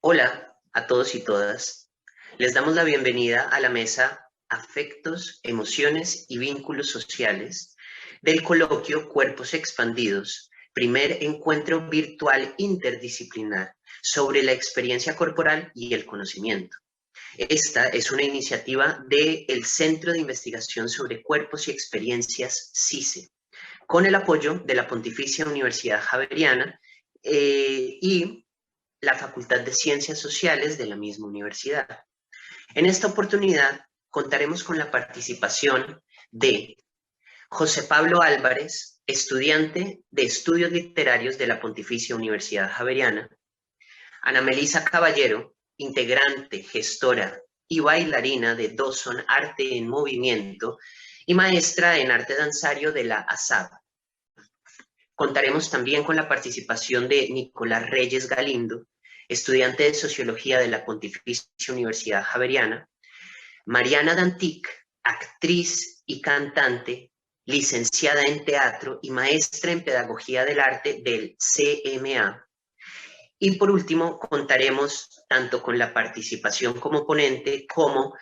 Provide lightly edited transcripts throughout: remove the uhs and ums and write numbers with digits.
Hola a todos y todas. Les damos la bienvenida a la mesa Afectos, Emociones y Vínculos Sociales del coloquio Cuerpos Expandidos, primer encuentro virtual interdisciplinar sobre la experiencia corporal y el conocimiento. Esta es una iniciativa del Centro de Investigación sobre Cuerpos y Experiencias CICE, con el apoyo de la Pontificia Universidad Javeriana y la Facultad de Ciencias Sociales de la misma universidad. En esta oportunidad contaremos con la participación de José Pablo Álvarez, estudiante de Estudios Literarios de la Pontificia Universidad Javeriana, Ana Melisa Caballero, integrante, gestora y bailarina de Dawson Arte en Movimiento y maestra en arte danzario de la ASAB. Contaremos también con la participación de Nicolás Reyes Galindo, estudiante de Sociología de la Pontificia Universidad Javeriana, Mariana Dantic, actriz y cantante, licenciada en teatro y maestra en Pedagogía del Arte del CMA. Y por último, contaremos tanto con la participación como ponente como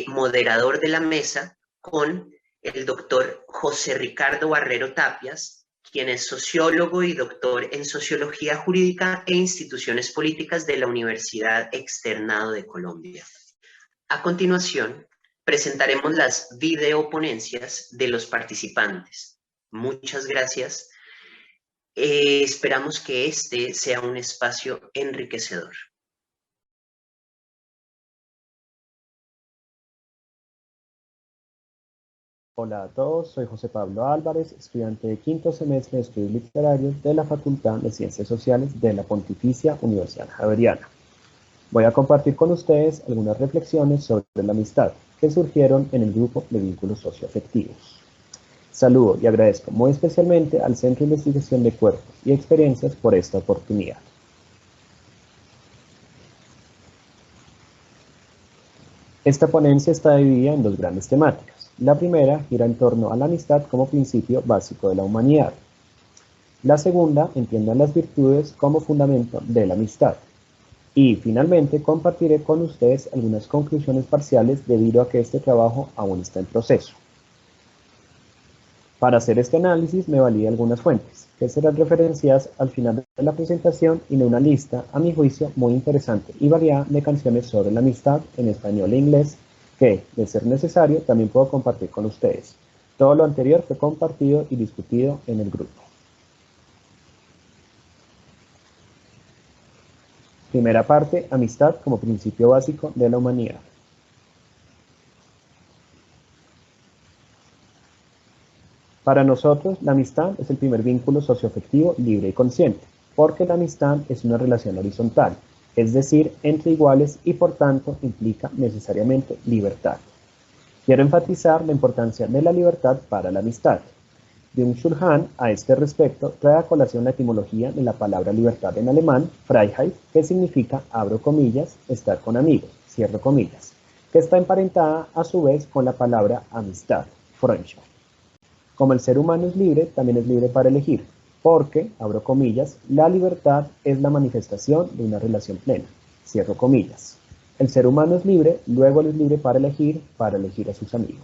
moderador de la mesa con el doctor José Ricardo Barrero Tapias, quien es sociólogo y doctor en Sociología Jurídica e Instituciones Políticas de la Universidad Externado de Colombia. A continuación, presentaremos las videoponencias de los participantes. Muchas gracias. Esperamos que este sea un espacio enriquecedor. Hola a todos, soy José Pablo Álvarez, estudiante de quinto semestre de Estudios Literarios de la Facultad de Ciencias Sociales de la Pontificia Universidad Javeriana. Voy a compartir con ustedes algunas reflexiones sobre la amistad que surgieron en el grupo de vínculos socioafectivos. Saludo y agradezco muy especialmente al Centro de Investigación de Cuerpos y Experiencias por esta oportunidad. Esta ponencia está dividida en dos grandes temáticas. La primera gira en torno a la amistad como principio básico de la humanidad. La segunda entiende las virtudes como fundamento de la amistad. Y finalmente compartiré con ustedes algunas conclusiones parciales debido a que este trabajo aún está en proceso. Para hacer este análisis me valí de algunas fuentes, que serán referenciadas al final de la presentación y de una lista, a mi juicio, muy interesante y variada de canciones sobre la amistad en español e inglés, que, de ser necesario, también puedo compartir con ustedes. Todo lo anterior fue compartido y discutido en el grupo. Primera parte, amistad como principio básico de la humanidad. Para nosotros, la amistad es el primer vínculo socioafectivo libre y consciente, porque la amistad es una relación horizontal, es decir, entre iguales y por tanto implica necesariamente libertad. Quiero enfatizar la importancia de la libertad para la amistad. Byung-Chul Han, a este respecto, trae a colación la etimología de la palabra libertad en alemán, Freiheit, que significa, abro comillas, estar con amigos, cierro comillas, que está emparentada a su vez con la palabra amistad, Freundschaft. Como el ser humano es libre, también es libre para elegir, porque, abro comillas, la libertad es la manifestación de una relación plena, cierro comillas. El ser humano es libre, luego él es libre para elegir a sus amigos.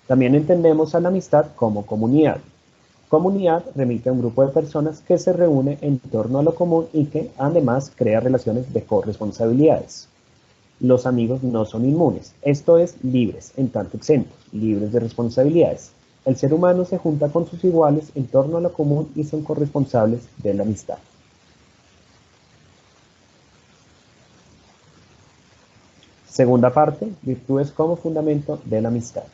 También entendemos a la amistad como comunidad. Comunidad remite a un grupo de personas que se reúne en torno a lo común y que, además, crea relaciones de corresponsabilidades. Los amigos no son inmunes, esto es, libres, en tanto exentos, libres de responsabilidades. El ser humano se junta con sus iguales en torno a lo común y son corresponsables de la amistad. Segunda parte, virtudes como fundamento de la amistad.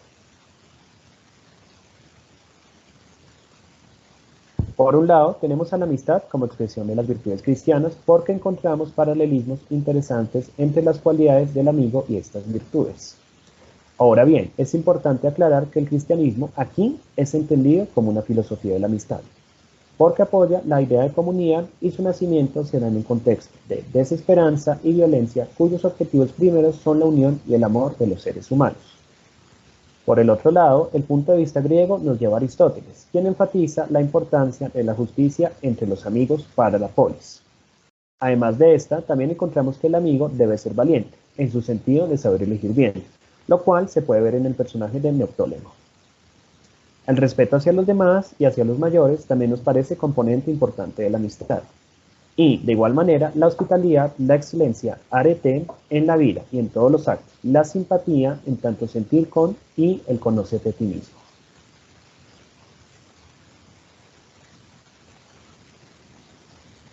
Por un lado, tenemos a la amistad como expresión de las virtudes cristianas porque encontramos paralelismos interesantes entre las cualidades del amigo y estas virtudes. Ahora bien, es importante aclarar que el cristianismo aquí es entendido como una filosofía de la amistad, porque apoya la idea de comunidad y su nacimiento se da en un contexto de desesperanza y violencia cuyos objetivos primeros son la unión y el amor de los seres humanos. Por el otro lado, el punto de vista griego nos lleva a Aristóteles, quien enfatiza la importancia de la justicia entre los amigos para la polis. Además de esta, también encontramos que el amigo debe ser valiente, en su sentido de saber elegir bien, lo cual se puede ver en el personaje de Neoptólemo. El respeto hacia los demás y hacia los mayores también nos parece componente importante de la amistad. Y, de igual manera, la hospitalidad, la excelencia, arete en la vida y en todos los actos, la simpatía en tanto sentir con y el conocerte a ti mismo.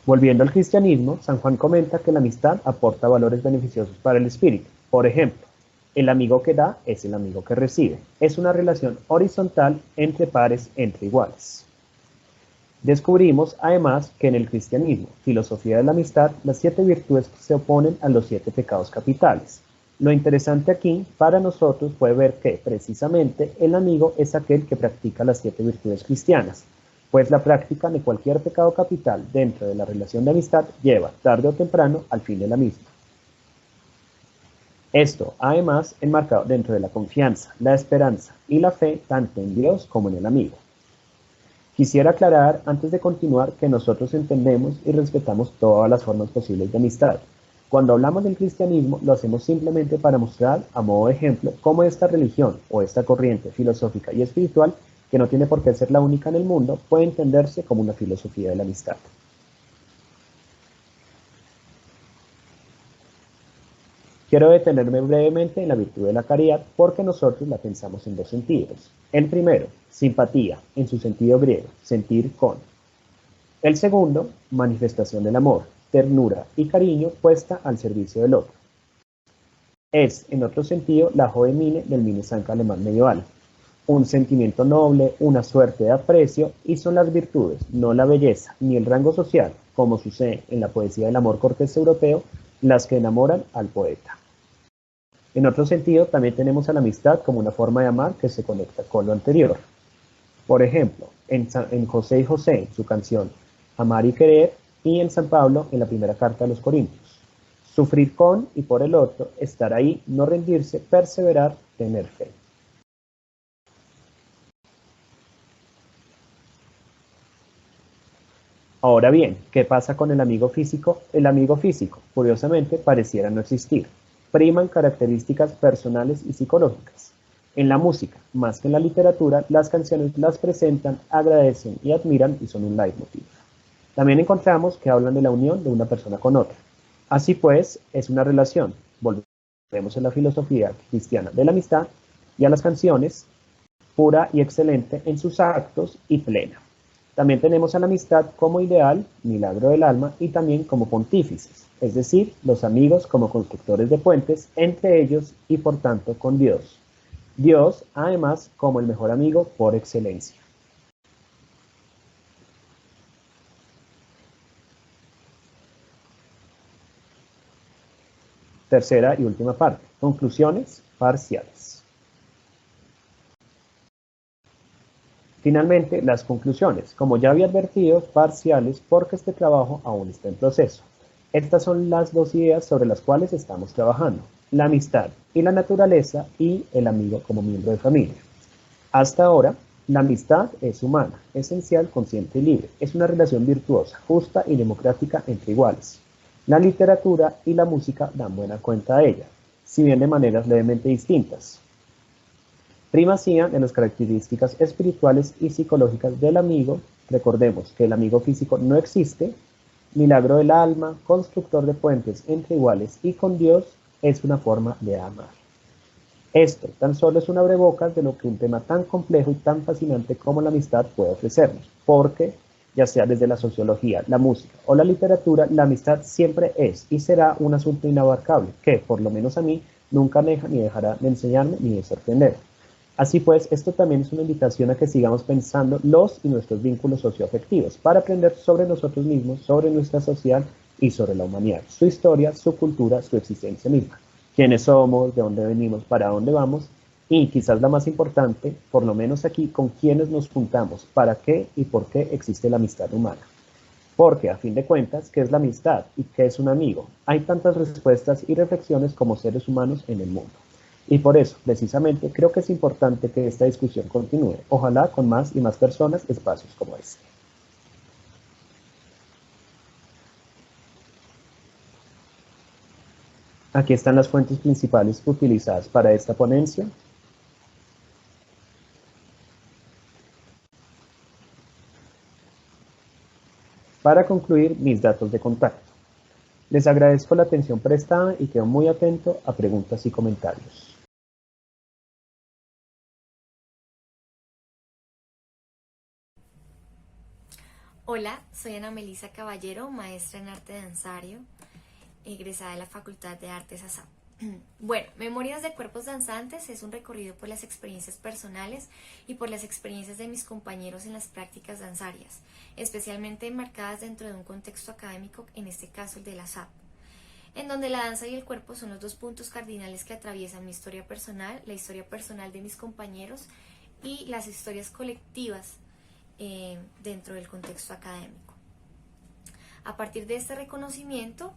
Volviendo al cristianismo, San Juan comenta que la amistad aporta valores beneficiosos para el espíritu. Por ejemplo, el amigo que da es el amigo que recibe. Es una relación horizontal entre pares, entre iguales. Descubrimos, además, que en el cristianismo, filosofía de la amistad, las 7 virtudes se oponen a los 7 pecados capitales. Lo interesante aquí, para nosotros, fue ver que, precisamente, el amigo es aquel que practica las 7 virtudes cristianas, pues la práctica de cualquier pecado capital dentro de la relación de amistad lleva, tarde o temprano, al fin de la misma. Esto, además, enmarcado dentro de la confianza, la esperanza y la fe, tanto en Dios como en el amigo. Quisiera aclarar, antes de continuar, que nosotros entendemos y respetamos todas las formas posibles de amistad. Cuando hablamos del cristianismo, lo hacemos simplemente para mostrar, a modo de ejemplo, cómo esta religión o esta corriente filosófica y espiritual, que no tiene por qué ser la única en el mundo, puede entenderse como una filosofía de la amistad. Quiero detenerme brevemente en la virtud de la caridad porque nosotros la pensamos en 2 sentidos. El primero, simpatía, en su sentido griego, sentir con. El segundo, manifestación del amor, ternura y cariño puesta al servicio del otro. Es, en otro sentido, la joven mine del Minnesanca alemán medieval. Un sentimiento noble, una suerte de aprecio, y son las virtudes, no la belleza, ni el rango social, como sucede en la poesía del amor cortés europeo, las que enamoran al poeta. En otro sentido, también tenemos a la amistad como una forma de amar que se conecta con lo anterior. Por ejemplo, en José y José, en su canción Amar y Querer, y en San Pablo, en la primera carta a los Corintios. Sufrir con y por el otro, estar ahí, no rendirse, perseverar, tener fe. Ahora bien, ¿qué pasa con el amigo físico? El amigo físico, curiosamente, pareciera no existir. Priman características personales y psicológicas. En la música, más que en la literatura, las canciones las presentan, agradecen y admiran y son un leitmotiv. También encontramos que hablan de la unión de una persona con otra. Así pues, es una relación, volvemos a la filosofía cristiana de la amistad, y a las canciones, pura y excelente en sus actos y plena. También tenemos a la amistad como ideal, milagro del alma, y también como pontífices, es decir, los amigos como constructores de puentes entre ellos y por tanto con Dios. Dios, además, como el mejor amigo por excelencia. Tercera y última parte, conclusiones parciales. Finalmente, las conclusiones, como ya había advertido, parciales porque este trabajo aún está en proceso. Estas son las 2 ideas sobre las cuales estamos trabajando, la amistad y la naturaleza y el amigo como miembro de familia. Hasta ahora, la amistad es humana, esencial, consciente y libre. Es una relación virtuosa, justa y democrática entre iguales. La literatura y la música dan buena cuenta de ella, si bien de maneras levemente distintas. Primacía de las características espirituales y psicológicas del amigo. Recordemos que el amigo físico no existe. Milagro del alma, constructor de puentes entre iguales y con Dios, es una forma de amar. Esto tan solo es un abrebocas de lo que un tema tan complejo y tan fascinante como la amistad puede ofrecernos, porque, ya sea desde la sociología, la música o la literatura, la amistad siempre es y será un asunto inabarcable que, por lo menos a mí, nunca deja ni dejará de enseñarme ni de sorprender. Así pues, esto también es una invitación a que sigamos pensando los y nuestros vínculos socioafectivos para aprender sobre nosotros mismos, sobre nuestra sociedad y sobre la humanidad, su historia, su cultura, su existencia misma. Quiénes somos, de dónde venimos, para dónde vamos y, quizás la más importante, por lo menos aquí, con quiénes nos juntamos, para qué y por qué existe la amistad humana. Porque, a fin de cuentas, ¿qué es la amistad y qué es un amigo? Hay tantas respuestas y reflexiones como seres humanos en el mundo. Y por eso, precisamente, creo que es importante que esta discusión continúe, ojalá con más y más personas, espacios como este. Aquí están las fuentes principales utilizadas para esta ponencia. Para concluir, mis datos de contacto. Les agradezco la atención prestada y quedo muy atento a preguntas y comentarios. Hola, soy Ana Melisa Caballero, maestra en arte danzario, egresada de la Facultad de Artes ASAP. Bueno, Memorias de Cuerpos Danzantes es un recorrido por las experiencias personales y por las experiencias de mis compañeros en las prácticas danzarias, especialmente enmarcadas dentro de un contexto académico, en este caso el de la SAP, en donde la danza y el cuerpo son los dos puntos cardinales que atraviesan mi historia personal, la historia personal de mis compañeros y las historias colectivas dentro del contexto académico. A partir de este reconocimiento,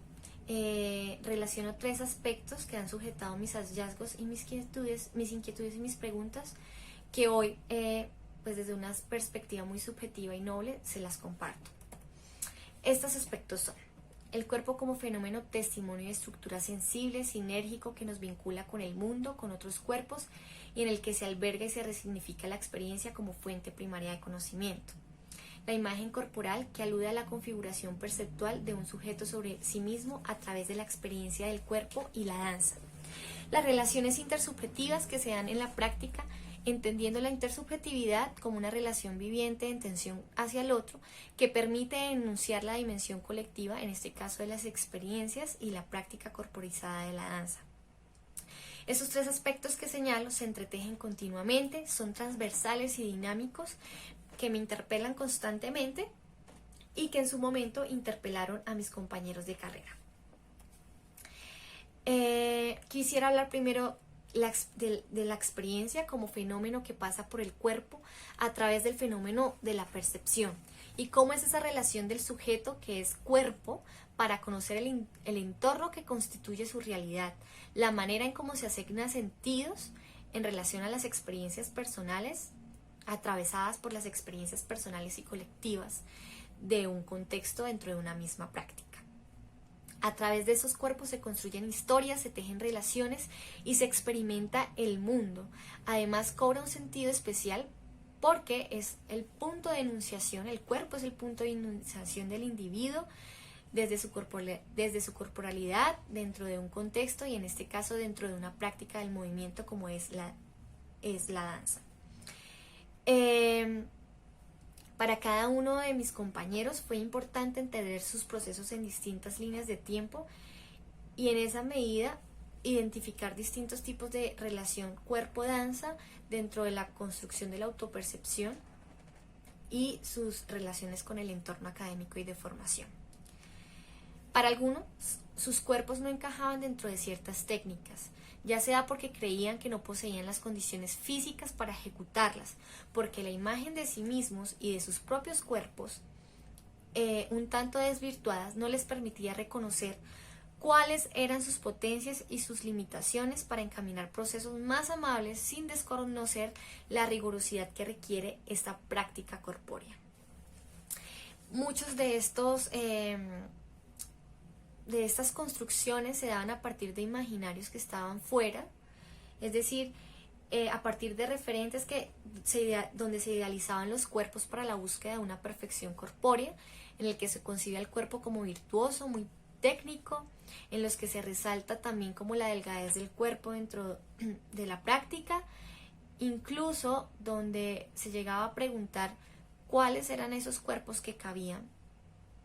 relaciono tres aspectos que han sujetado mis hallazgos y mis inquietudes y mis preguntas, que hoy, pues desde una perspectiva muy subjetiva y noble, se las comparto. Estos aspectos son: el cuerpo como fenómeno testimonio de estructura sensible, sinérgico, que nos vincula con el mundo, con otros cuerpos, y en el que se alberga y se resignifica la experiencia como fuente primaria de conocimiento. La imagen corporal, que alude a la configuración perceptual de un sujeto sobre sí mismo a través de la experiencia del cuerpo y la danza. Las relaciones intersubjetivas que se dan en la práctica, entendiendo la intersubjetividad como una relación viviente en tensión hacia el otro, que permite enunciar la dimensión colectiva, en este caso de las experiencias y la práctica corporizada de la danza. Esos tres aspectos que señalo se entretejen continuamente, son transversales y dinámicos, que me interpelan constantemente y que en su momento interpelaron a mis compañeros de carrera. Quisiera hablar primero de la experiencia como fenómeno que pasa por el cuerpo a través del fenómeno de la percepción, y cómo es esa relación del sujeto, que es cuerpo, para conocer el entorno que constituye su realidad, la manera en cómo se asignan sentidos en relación a las experiencias personales, atravesadas por las experiencias personales y colectivas de un contexto dentro de una misma práctica. A través de esos cuerpos se construyen historias, se tejen relaciones y se experimenta el mundo. Además, cobra un sentido especial porque es el punto de enunciación, el cuerpo es el punto de enunciación del individuo desde su corporalidad, dentro de un contexto, y en este caso dentro de una práctica del movimiento como es la danza. Para cada uno de mis compañeros fue importante entender sus procesos en distintas líneas de tiempo, y en esa medida identificar distintos tipos de relación cuerpo-danza dentro de la construcción de la autopercepción y sus relaciones con el entorno académico y de formación. Para algunos, sus cuerpos no encajaban dentro de ciertas técnicas, ya sea porque creían que no poseían las condiciones físicas para ejecutarlas, porque la imagen de sí mismos y de sus propios cuerpos, un tanto desvirtuadas, no les permitía reconocer cuáles eran sus potencias y sus limitaciones para encaminar procesos más amables sin desconocer la rigurosidad que requiere esta práctica corpórea. Muchos de estas construcciones se daban a partir de imaginarios que estaban fuera, es decir, a partir de referentes donde se idealizaban los cuerpos para la búsqueda de una perfección corpórea, en el que se concibe al cuerpo como virtuoso, muy técnico, en los que se resalta también como la delgadez del cuerpo dentro de la práctica, incluso donde se llegaba a preguntar cuáles eran esos cuerpos que cabían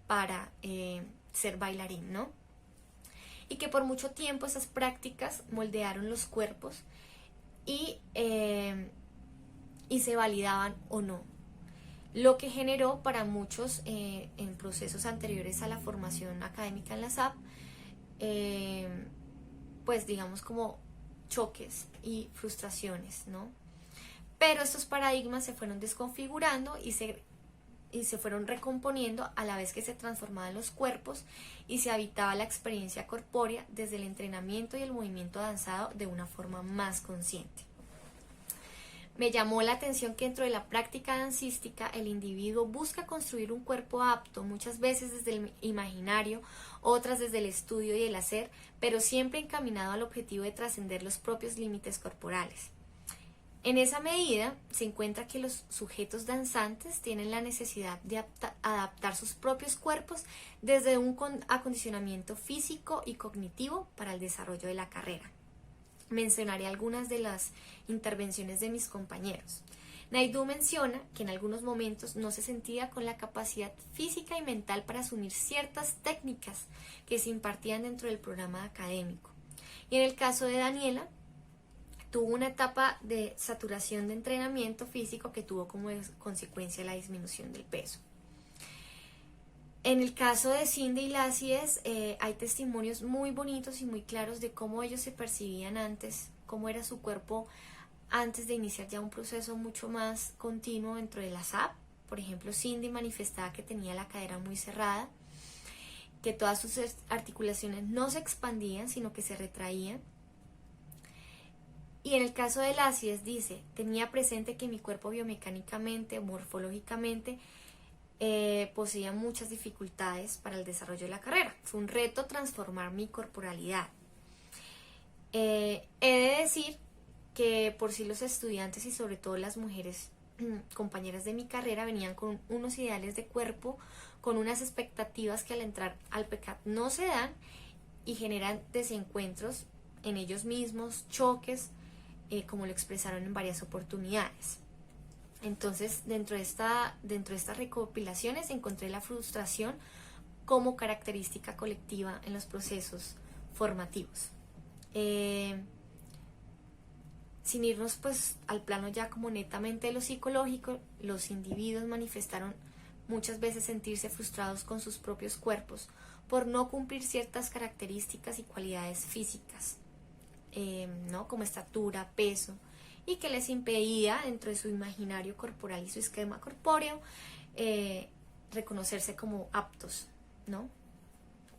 para ser bailarín, ¿no? Y que por mucho tiempo esas prácticas moldearon los cuerpos y se validaban o no, lo que generó para muchos en procesos anteriores a la formación académica en la SAP, pues digamos como choques y frustraciones, ¿no? Pero estos paradigmas se fueron desconfigurando y se fueron recomponiendo a la vez que se transformaban los cuerpos y se habitaba la experiencia corpórea desde el entrenamiento y el movimiento danzado de una forma más consciente. Me llamó la atención que dentro de la práctica dancística el individuo busca construir un cuerpo apto, muchas veces desde el imaginario, otras desde el estudio y el hacer, pero siempre encaminado al objetivo de trascender los propios límites corporales. En esa medida se encuentra que los sujetos danzantes tienen la necesidad de adaptar sus propios cuerpos desde un acondicionamiento físico y cognitivo para el desarrollo de la carrera. Mencionaré algunas de las intervenciones de mis compañeros. Naidoo menciona que en algunos momentos no se sentía con la capacidad física y mental para asumir ciertas técnicas que se impartían dentro del programa académico. Y en el caso de Daniela, tuvo una etapa de saturación de entrenamiento físico que tuvo como consecuencia la disminución del peso. En el caso de Cindy y Lacies, hay testimonios muy bonitos y muy claros de cómo ellos se percibían antes, cómo era su cuerpo antes de iniciar ya un proceso mucho más continuo dentro de la SAP. Por ejemplo, Cindy manifestaba que tenía la cadera muy cerrada, que todas sus articulaciones no se expandían, sino que se retraían. Y en el caso de Lacies dice, tenía presente que mi cuerpo biomecánicamente, morfológicamente, poseía muchas dificultades para el desarrollo de la carrera. Fue un reto transformar mi corporalidad. He de decir que por sí los estudiantes y sobre todo las mujeres compañeras de mi carrera venían con unos ideales de cuerpo, con unas expectativas que al entrar al PECAT no se dan y generan desencuentros en ellos mismos, choques, como lo expresaron en varias oportunidades. Entonces, dentro de estas recopilaciones encontré la frustración como característica colectiva en los procesos formativos. Sin irnos pues al plano ya como netamente de lo psicológico, los individuos manifestaron muchas veces sentirse frustrados con sus propios cuerpos por no cumplir ciertas características y cualidades físicas, ¿no? Como estatura, peso, y que les impedía dentro de su imaginario corporal y su esquema corpóreo reconocerse como aptos, ¿no?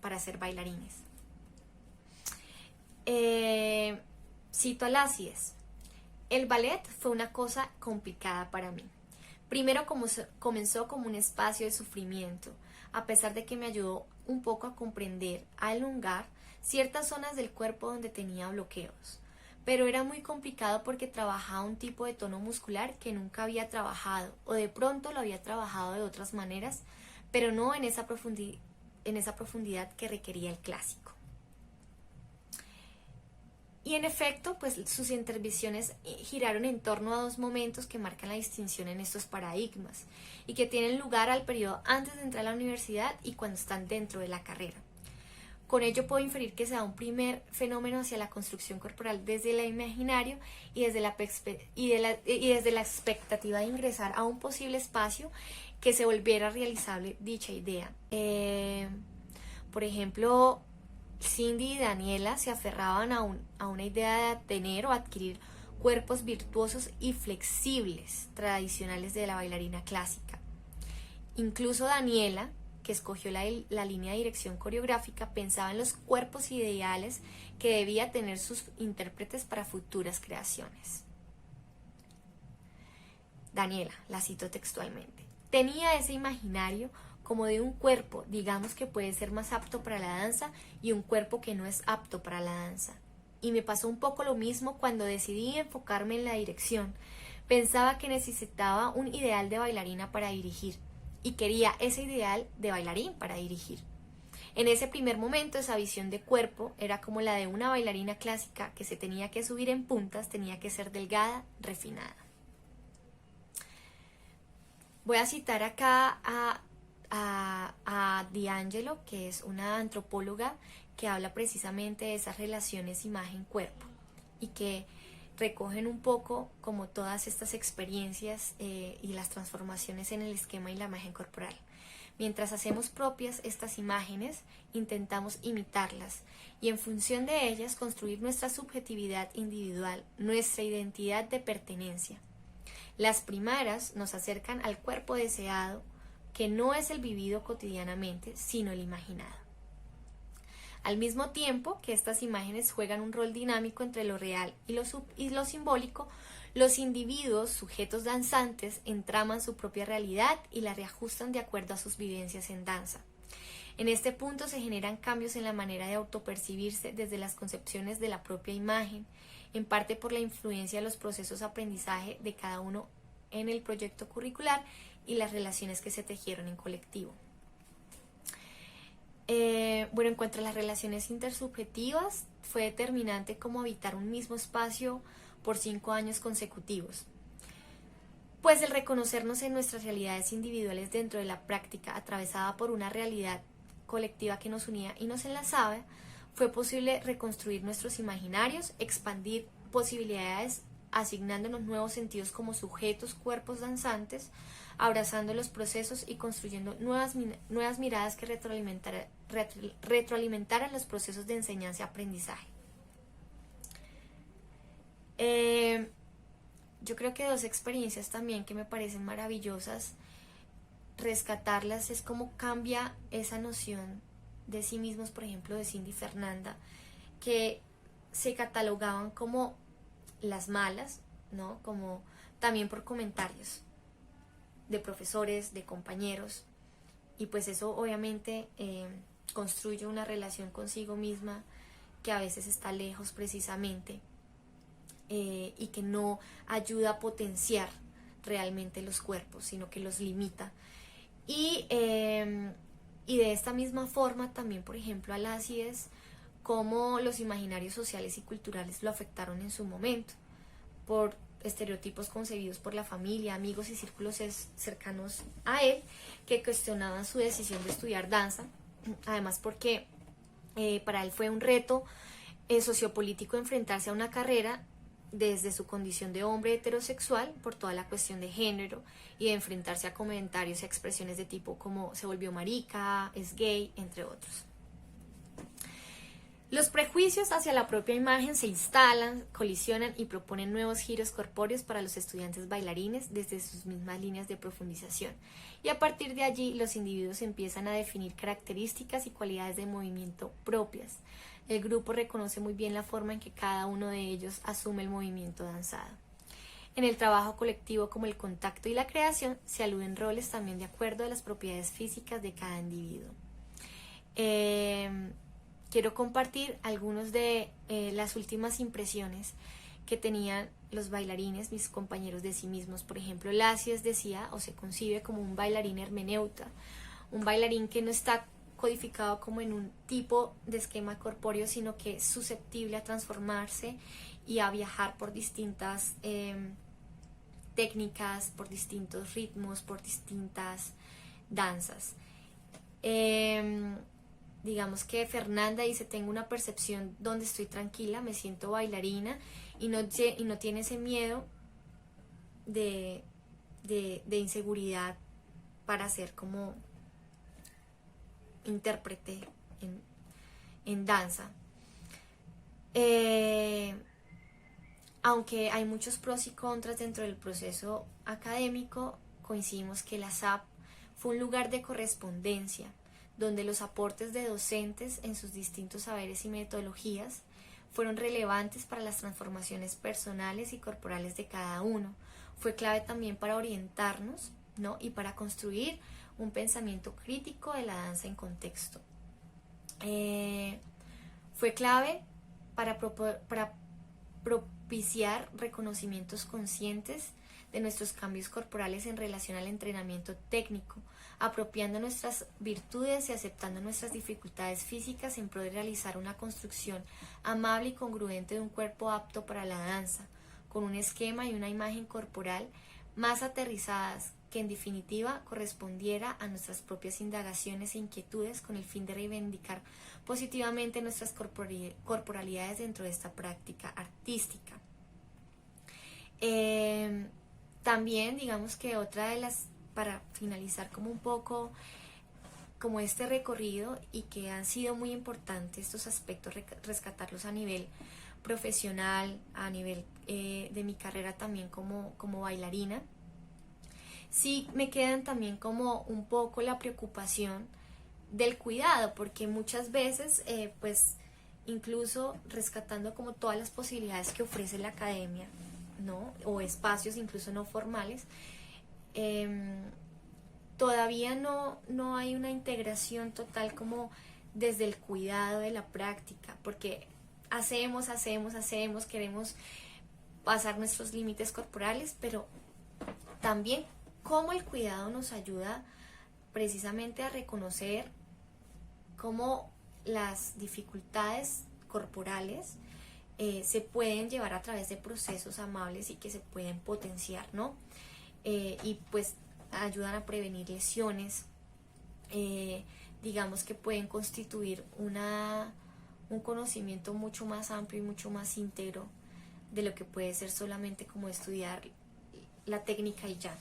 Para ser bailarines. Cito a Lacies. El ballet fue una cosa complicada para mí. Primero comenzó como un espacio de sufrimiento, a pesar de que me ayudó un poco a comprender, a elongar ciertas zonas del cuerpo donde tenía bloqueos. Pero era muy complicado porque trabajaba un tipo de tono muscular que nunca había trabajado, o de pronto lo había trabajado de otras maneras, pero no en esa profundidad que requería el clásico. Y en efecto, pues sus intervenciones giraron en torno a dos momentos que marcan la distinción en estos paradigmas y que tienen lugar al periodo antes de entrar a la universidad y cuando están dentro de la carrera. Con ello puedo inferir que se da un primer fenómeno hacia la construcción corporal desde el imaginario y desde la expectativa de ingresar a un posible espacio que se volviera realizable dicha idea. Por ejemplo, Cindy y Daniela se aferraban a una idea de tener o adquirir cuerpos virtuosos y flexibles, tradicionales de la bailarina clásica. Incluso Daniela, que escogió la línea de dirección coreográfica, pensaba en los cuerpos ideales que debía tener sus intérpretes para futuras creaciones. Daniela, la cito textualmente, tenía ese imaginario como de un cuerpo, digamos que puede ser más apto para la danza y un cuerpo que no es apto para la danza. Y me pasó un poco lo mismo cuando decidí enfocarme en la dirección. Pensaba que necesitaba un ideal de bailarina para dirigir y quería ese ideal de bailarín para dirigir. En ese primer momento esa visión de cuerpo era como la de una bailarina clásica que se tenía que subir en puntas, tenía que ser delgada, refinada. Voy a citar acá a D'Angelo, que es una antropóloga que habla precisamente de esas relaciones imagen-cuerpo y que recogen un poco como todas estas experiencias y las transformaciones en el esquema y la imagen corporal. Mientras hacemos propias estas imágenes, intentamos imitarlas y en función de ellas construir nuestra subjetividad individual, nuestra identidad de pertenencia. Las primeras nos acercan al cuerpo deseado, que no es el vivido cotidianamente, sino el imaginado. Al mismo tiempo que estas imágenes juegan un rol dinámico entre lo real y lo simbólico, los individuos, sujetos danzantes, entraman su propia realidad y la reajustan de acuerdo a sus vivencias en danza. En este punto se generan cambios en la manera de autopercibirse desde las concepciones de la propia imagen, en parte por la influencia de los procesos de aprendizaje de cada uno en el proyecto curricular y las relaciones que se tejieron en colectivo. En cuanto a las relaciones intersubjetivas, fue determinante cómo habitar un mismo espacio por 5 años consecutivos. Pues el reconocernos en nuestras realidades individuales dentro de la práctica, atravesada por una realidad colectiva que nos unía y nos enlazaba, fue posible reconstruir nuestros imaginarios, expandir posibilidades, asignándonos nuevos sentidos como sujetos, cuerpos danzantes, abrazando los procesos y construyendo nuevas miradas que retroalimentaran los procesos de enseñanza y aprendizaje. Yo creo que 2 experiencias también que me parecen maravillosas, rescatarlas, es cómo cambia esa noción de sí mismos, por ejemplo, de Cindy y Fernanda, que se catalogaban como las malas, ¿no? Como también por comentarios de profesores, de compañeros, y pues eso obviamente construye una relación consigo misma que a veces está lejos precisamente, y que no ayuda a potenciar realmente los cuerpos, sino que los limita. Y de esta misma forma también, por ejemplo, Alácides, cómo los imaginarios sociales y culturales lo afectaron en su momento, por estereotipos concebidos por la familia, amigos y círculos cercanos a él, que cuestionaban su decisión de estudiar danza, además porque para él fue un reto sociopolítico enfrentarse a una carrera desde su condición de hombre heterosexual por toda la cuestión de género y de enfrentarse a comentarios y expresiones de tipo como se volvió marica, es gay, entre otros. Los prejuicios hacia la propia imagen se instalan, colisionan y proponen nuevos giros corpóreos para los estudiantes bailarines desde sus mismas líneas de profundización. Y a partir de allí los individuos empiezan a definir características y cualidades de movimiento propias. El grupo reconoce muy bien la forma en que cada uno de ellos asume el movimiento danzado. En el trabajo colectivo como el contacto y la creación se aluden roles también de acuerdo a las propiedades físicas de cada individuo. Quiero compartir algunos de las últimas impresiones que tenían los bailarines, mis compañeros de sí mismos. Por ejemplo, Alácides decía o se concibe como un bailarín hermeneuta, un bailarín que no está codificado como en un tipo de esquema corpóreo, sino que es susceptible a transformarse y a viajar por distintas técnicas, por distintos ritmos, por distintas danzas. Digamos que Fernanda dice, tengo una percepción donde estoy tranquila, me siento bailarina y no tiene ese miedo de inseguridad para ser como intérprete en danza. Aunque hay muchos pros y contras dentro del proceso académico, coincidimos que la SAP fue un lugar de correspondencia, donde los aportes de docentes en sus distintos saberes y metodologías fueron relevantes para las transformaciones personales y corporales de cada uno. Fue clave también para orientarnos, ¿no? Y para construir un pensamiento crítico de la danza en contexto. Fue clave para propiciar reconocimientos conscientes de nuestros cambios corporales en relación al entrenamiento técnico, apropiando nuestras virtudes y aceptando nuestras dificultades físicas en pro de realizar una construcción amable y congruente de un cuerpo apto para la danza, con un esquema y una imagen corporal más aterrizadas, que en definitiva correspondiera a nuestras propias indagaciones e inquietudes con el fin de reivindicar positivamente nuestras corporalidades dentro de esta práctica artística. También digamos que otra de las, para finalizar como un poco como este recorrido y que han sido muy importantes estos aspectos, rescatarlos a nivel profesional, a nivel de mi carrera también como bailarina, sí me quedan también como un poco la preocupación del cuidado, porque muchas veces, pues, incluso rescatando como todas las posibilidades que ofrece la academia, ¿no? O espacios incluso no formales, eh, todavía no hay una integración total como desde el cuidado de la práctica, porque hacemos, queremos pasar nuestros límites corporales, pero también cómo el cuidado nos ayuda precisamente a reconocer cómo las dificultades corporales se pueden llevar a través de procesos amables y que se pueden potenciar, ¿no? Y pues ayudan a prevenir lesiones, digamos que pueden constituir un conocimiento mucho más amplio y mucho más íntegro de lo que puede ser solamente como estudiar la técnica y ya.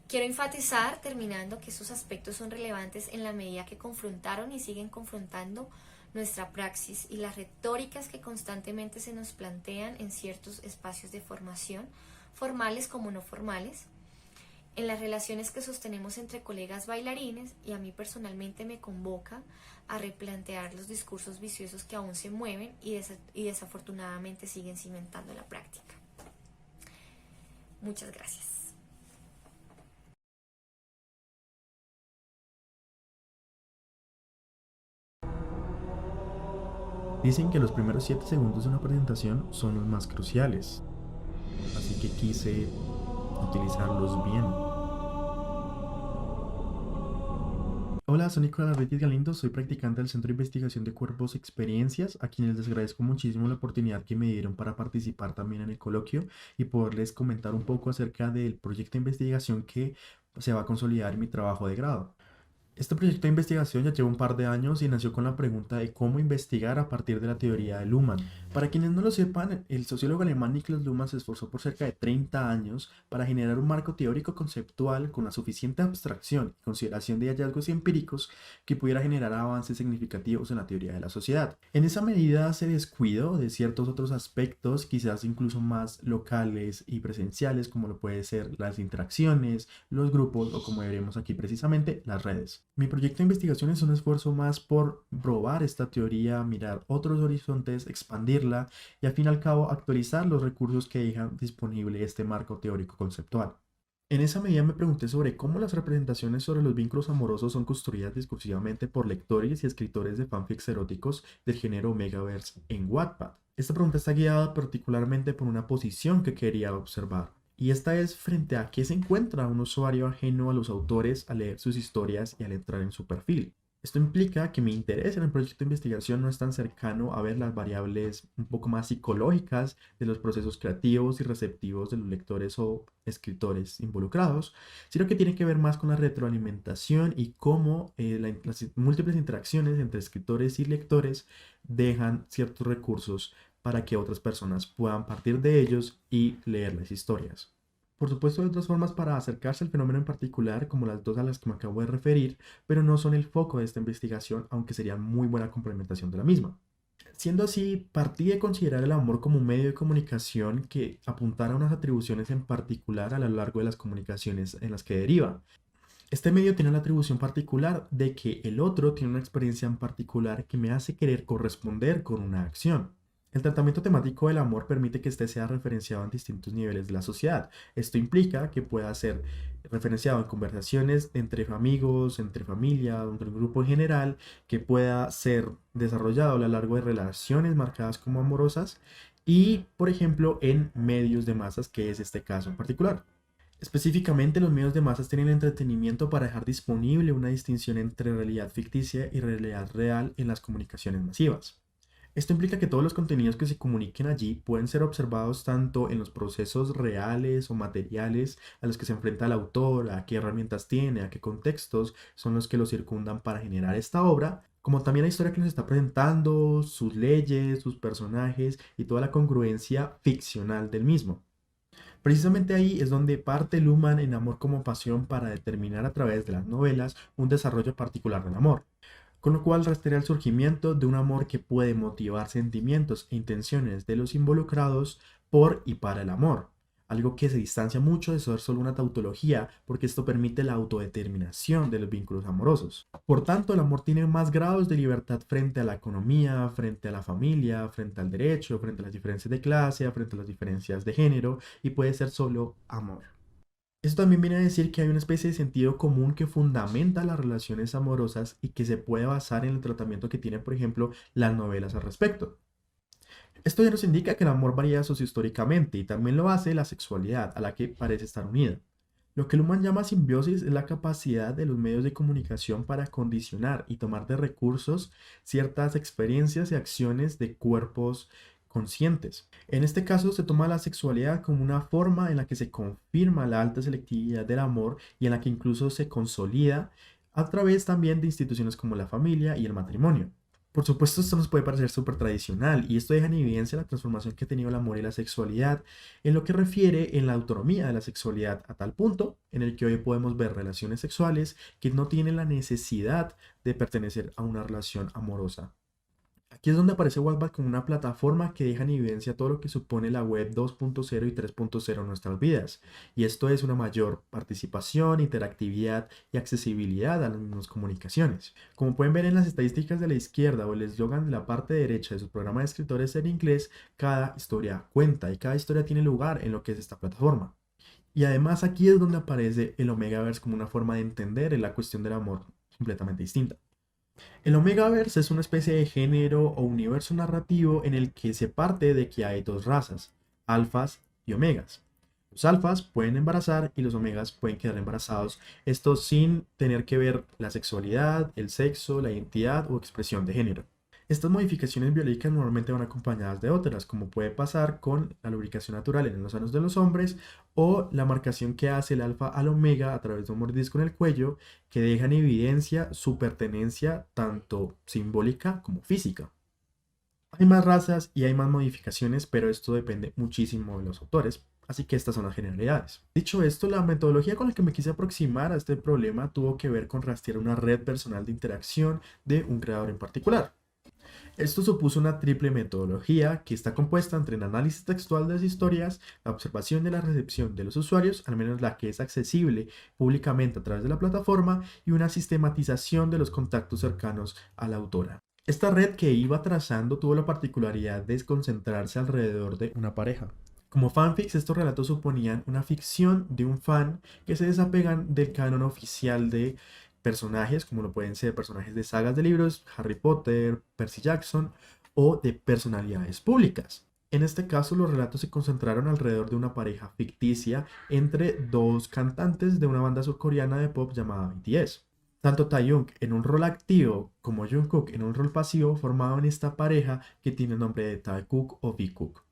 Quiero enfatizar, terminando, que esos aspectos son relevantes en la medida que confrontaron y siguen confrontando nuestra praxis y las retóricas que constantemente se nos plantean en ciertos espacios de formación, formales como no formales, en las relaciones que sostenemos entre colegas bailarines, y a mí personalmente me convoca a replantear los discursos viciosos que aún se mueven y desafortunadamente siguen cimentando la práctica. Muchas gracias. Dicen que los primeros 7 segundos de una presentación son los más cruciales, así que quise utilizarlos bien. Hola, soy Nicolás Reyes Galindo, soy practicante del Centro de Investigación de Cuerpos y Experiencias, a quienes les agradezco muchísimo la oportunidad que me dieron para participar también en el coloquio y poderles comentar un poco acerca del proyecto de investigación que se va a consolidar en mi trabajo de grado. Este proyecto de investigación ya lleva un par de años y nació con la pregunta de cómo investigar a partir de la teoría de Luhmann. Para quienes no lo sepan, el sociólogo alemán Niklas Luhmann se esforzó por cerca de 30 años para generar un marco teórico conceptual con la suficiente abstracción y consideración de hallazgos empíricos que pudiera generar avances significativos en la teoría de la sociedad. En esa medida se descuidó de ciertos otros aspectos, quizás incluso más locales y presenciales, como lo puede ser las interacciones, los grupos o, como veremos aquí precisamente, las redes. Mi proyecto de investigación es un esfuerzo más por probar esta teoría, mirar otros horizontes, expandirla y al fin y al cabo actualizar los recursos que deja disponible este marco teórico conceptual. En esa medida me pregunté sobre cómo las representaciones sobre los vínculos amorosos son construidas discursivamente por lectores y escritores de fanfics eróticos del género Omegaverse en Wattpad. Esta pregunta está guiada particularmente por una posición que quería observar. Y esta es frente a qué se encuentra un usuario ajeno a los autores al leer sus historias y al entrar en su perfil. Esto implica que mi interés en el proyecto de investigación no es tan cercano a ver las variables un poco más psicológicas de los procesos creativos y receptivos de los lectores o escritores involucrados, sino que tiene que ver más con la retroalimentación y cómo las múltiples interacciones entre escritores y lectores dejan ciertos recursos para que otras personas puedan partir de ellos y leer las historias. Por supuesto, hay otras formas para acercarse al fenómeno en particular, como las dos a las que me acabo de referir, pero no son el foco de esta investigación, aunque sería muy buena complementación de la misma. Siendo así, partí de considerar el amor como un medio de comunicación que apuntara a unas atribuciones en particular a lo largo de las comunicaciones en las que deriva. Este medio tiene la atribución particular de que el otro tiene una experiencia en particular que me hace querer corresponder con una acción. El tratamiento temático del amor permite que éste sea referenciado en distintos niveles de la sociedad. Esto implica que pueda ser referenciado en conversaciones entre amigos, entre familia, entre un grupo en general, que pueda ser desarrollado a lo largo de relaciones marcadas como amorosas y, por ejemplo, en medios de masas, que es este caso en particular. Específicamente, los medios de masas tienen entretenimiento para dejar disponible una distinción entre realidad ficticia y realidad real en las comunicaciones masivas. Esto implica que todos los contenidos que se comuniquen allí pueden ser observados tanto en los procesos reales o materiales a los que se enfrenta el autor, a qué herramientas tiene, a qué contextos son los que lo circundan para generar esta obra, como también la historia que nos está presentando, sus leyes, sus personajes y toda la congruencia ficcional del mismo. Precisamente ahí es donde parte Luhmann en Amor como Pasión para determinar a través de las novelas un desarrollo particular del amor, con lo cual rastrea el surgimiento de un amor que puede motivar sentimientos e intenciones de los involucrados por y para el amor, algo que se distancia mucho de ser solo una tautología, porque esto permite la autodeterminación de los vínculos amorosos. Por tanto, el amor tiene más grados de libertad frente a la economía, frente a la familia, frente al derecho, frente a las diferencias de clase, frente a las diferencias de género, y puede ser solo amor. Esto también viene a decir que hay una especie de sentido común que fundamenta las relaciones amorosas y que se puede basar en el tratamiento que tienen, por ejemplo, las novelas al respecto. Esto ya nos indica que el amor varía sociohistóricamente y también lo hace la sexualidad, a la que parece estar unida. Lo que Luhmann llama simbiosis es la capacidad de los medios de comunicación para condicionar y tomar de recursos ciertas experiencias y acciones de cuerpos conscientes. En este caso se toma la sexualidad como una forma en la que se confirma la alta selectividad del amor y en la que incluso se consolida a través también de instituciones como la familia y el matrimonio. Por supuesto, esto nos puede parecer súper tradicional y esto deja en evidencia la transformación que ha tenido el amor y la sexualidad en lo que refiere en la autonomía de la sexualidad a tal punto en el que hoy podemos ver relaciones sexuales que no tienen la necesidad de pertenecer a una relación amorosa. Aquí es donde aparece Wattpad como una plataforma que deja en evidencia todo lo que supone la web 2.0 y 3.0 en nuestras vidas. Y esto es una mayor participación, interactividad y accesibilidad a las mismas comunicaciones. Como pueden ver en las estadísticas de la izquierda o el eslogan de la parte derecha de su programa de escritores en inglés, cada historia cuenta y cada historia tiene lugar en lo que es esta plataforma. Y además aquí es donde aparece el Omegaverse como una forma de entender la cuestión del amor completamente distinta. El Omegaverse es una especie de género o universo narrativo en el que se parte de que hay dos razas, alfas y omegas. Los alfas pueden embarazar y los omegas pueden quedar embarazados, esto sin tener que ver la sexualidad, el sexo, la identidad o expresión de género. Estas modificaciones biológicas normalmente van acompañadas de otras, como puede pasar con la lubricación natural en los sanos de los hombres o la marcación que hace el alfa al omega a través de un mordisco en el cuello que deja en evidencia su pertenencia tanto simbólica como física. Hay más razas y hay más modificaciones, pero esto depende muchísimo de los autores, así que estas son las generalidades. Dicho esto, la metodología con la que me quise aproximar a este problema tuvo que ver con rastrear una red personal de interacción de un creador en particular. Esto supuso una triple metodología que está compuesta entre el análisis textual de las historias, la observación de la recepción de los usuarios, al menos la que es accesible públicamente a través de la plataforma, y una sistematización de los contactos cercanos a la autora. Esta red que iba trazando tuvo la particularidad de concentrarse alrededor de una pareja. Como fanfics, estos relatos suponían una ficción de un fan que se desapegan del canon oficial de personajes, como lo pueden ser personajes de sagas de libros, Harry Potter, Percy Jackson, o de personalidades públicas. En este caso, los relatos se concentraron alrededor de una pareja ficticia entre dos cantantes de una banda surcoreana de pop llamada BTS. Tanto Taeyong en un rol activo como Jungkook en un rol pasivo formaban esta pareja que tiene el nombre de Taekook o Bkook.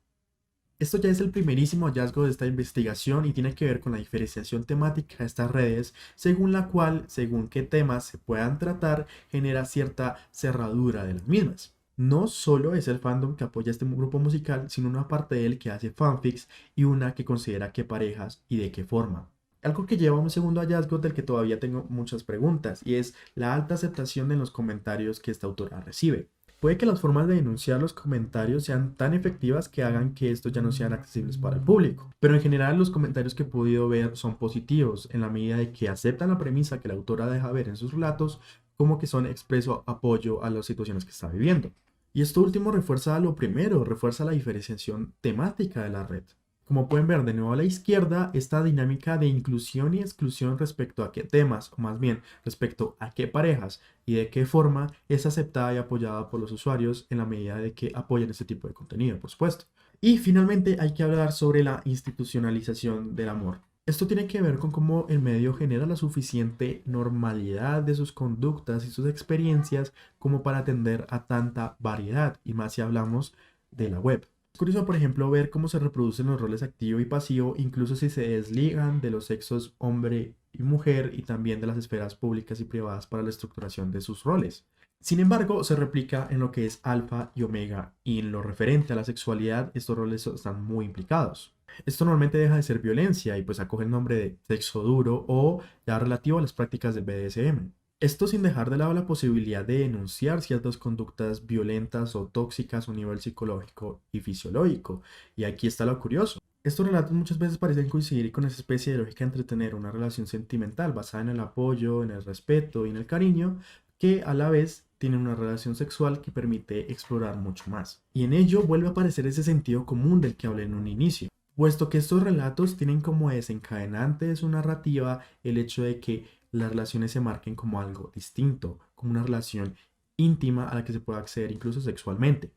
Esto ya es el primerísimo hallazgo de esta investigación y tiene que ver con la diferenciación temática de estas redes, según la cual, según qué temas se puedan tratar, genera cierta cerradura de las mismas. No solo es el fandom que apoya este grupo musical, sino una parte de él que hace fanfics y una que considera qué parejas y de qué forma. Algo que lleva a un segundo hallazgo del que todavía tengo muchas preguntas, y es la alta aceptación en los comentarios que esta autora recibe. Puede que las formas de denunciar los comentarios sean tan efectivas que hagan que estos ya no sean accesibles para el público. Pero en general los comentarios que he podido ver son positivos en la medida de que aceptan la premisa que la autora deja ver en sus relatos como que son expreso apoyo a las situaciones que está viviendo. Y esto último refuerza lo primero, refuerza la diferenciación temática de la red. Como pueden ver de nuevo a la izquierda, esta dinámica de inclusión y exclusión respecto a qué temas, o más bien respecto a qué parejas y de qué forma es aceptada y apoyada por los usuarios en la medida de que apoyan este tipo de contenido, por supuesto. Y finalmente hay que hablar sobre la institucionalización del amor. Esto tiene que ver con cómo el medio genera la suficiente normalidad de sus conductas y sus experiencias como para atender a tanta variedad, y más si hablamos de la web. Es curioso, por ejemplo, ver cómo se reproducen los roles activo y pasivo, incluso si se desligan de los sexos hombre y mujer y también de las esferas públicas y privadas para la estructuración de sus roles. Sin embargo, se replica en lo que es alfa y omega, y en lo referente a la sexualidad, estos roles están muy implicados. Esto normalmente deja de ser violencia y pues acoge el nombre de sexo duro o ya relativo a las prácticas del BDSM. Esto sin dejar de lado la posibilidad de denunciar ciertas conductas violentas o tóxicas a un nivel psicológico y fisiológico. Y aquí está lo curioso. Estos relatos muchas veces parecen coincidir con esa especie de lógica entre tener una relación sentimental basada en el apoyo, en el respeto y en el cariño, que a la vez tiene una relación sexual que permite explorar mucho más. Y en ello vuelve a aparecer ese sentido común del que hablé en un inicio, puesto que estos relatos tienen como desencadenante de su narrativa el hecho de que las relaciones se marquen como algo distinto, como una relación íntima a la que se pueda acceder incluso sexualmente.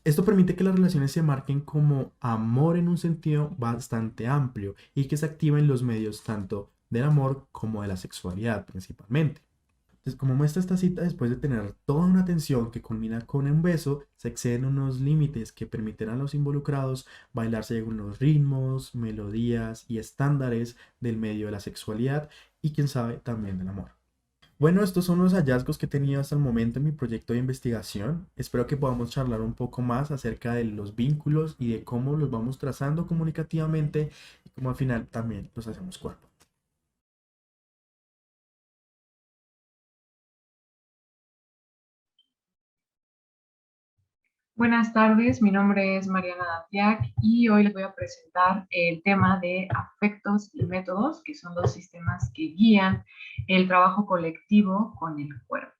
Esto permite que las relaciones se marquen como amor en un sentido bastante amplio y que se activen los medios tanto del amor como de la sexualidad principalmente. Entonces, como muestra esta cita, después de tener toda una tensión que culmina con un beso, se exceden unos límites que permitirán a los involucrados bailar según los ritmos, melodías y estándares del medio de la sexualidad y, quién sabe, también del amor. Bueno, estos son los hallazgos que he tenido hasta el momento en mi proyecto de investigación. Espero que podamos charlar un poco más acerca de los vínculos y de cómo los vamos trazando comunicativamente y cómo al final también los hacemos cuerpo. Buenas tardes, mi nombre es Mariana Datiac y hoy les voy a presentar el tema de afectos y métodos, que son dos sistemas que guían el trabajo colectivo con el cuerpo.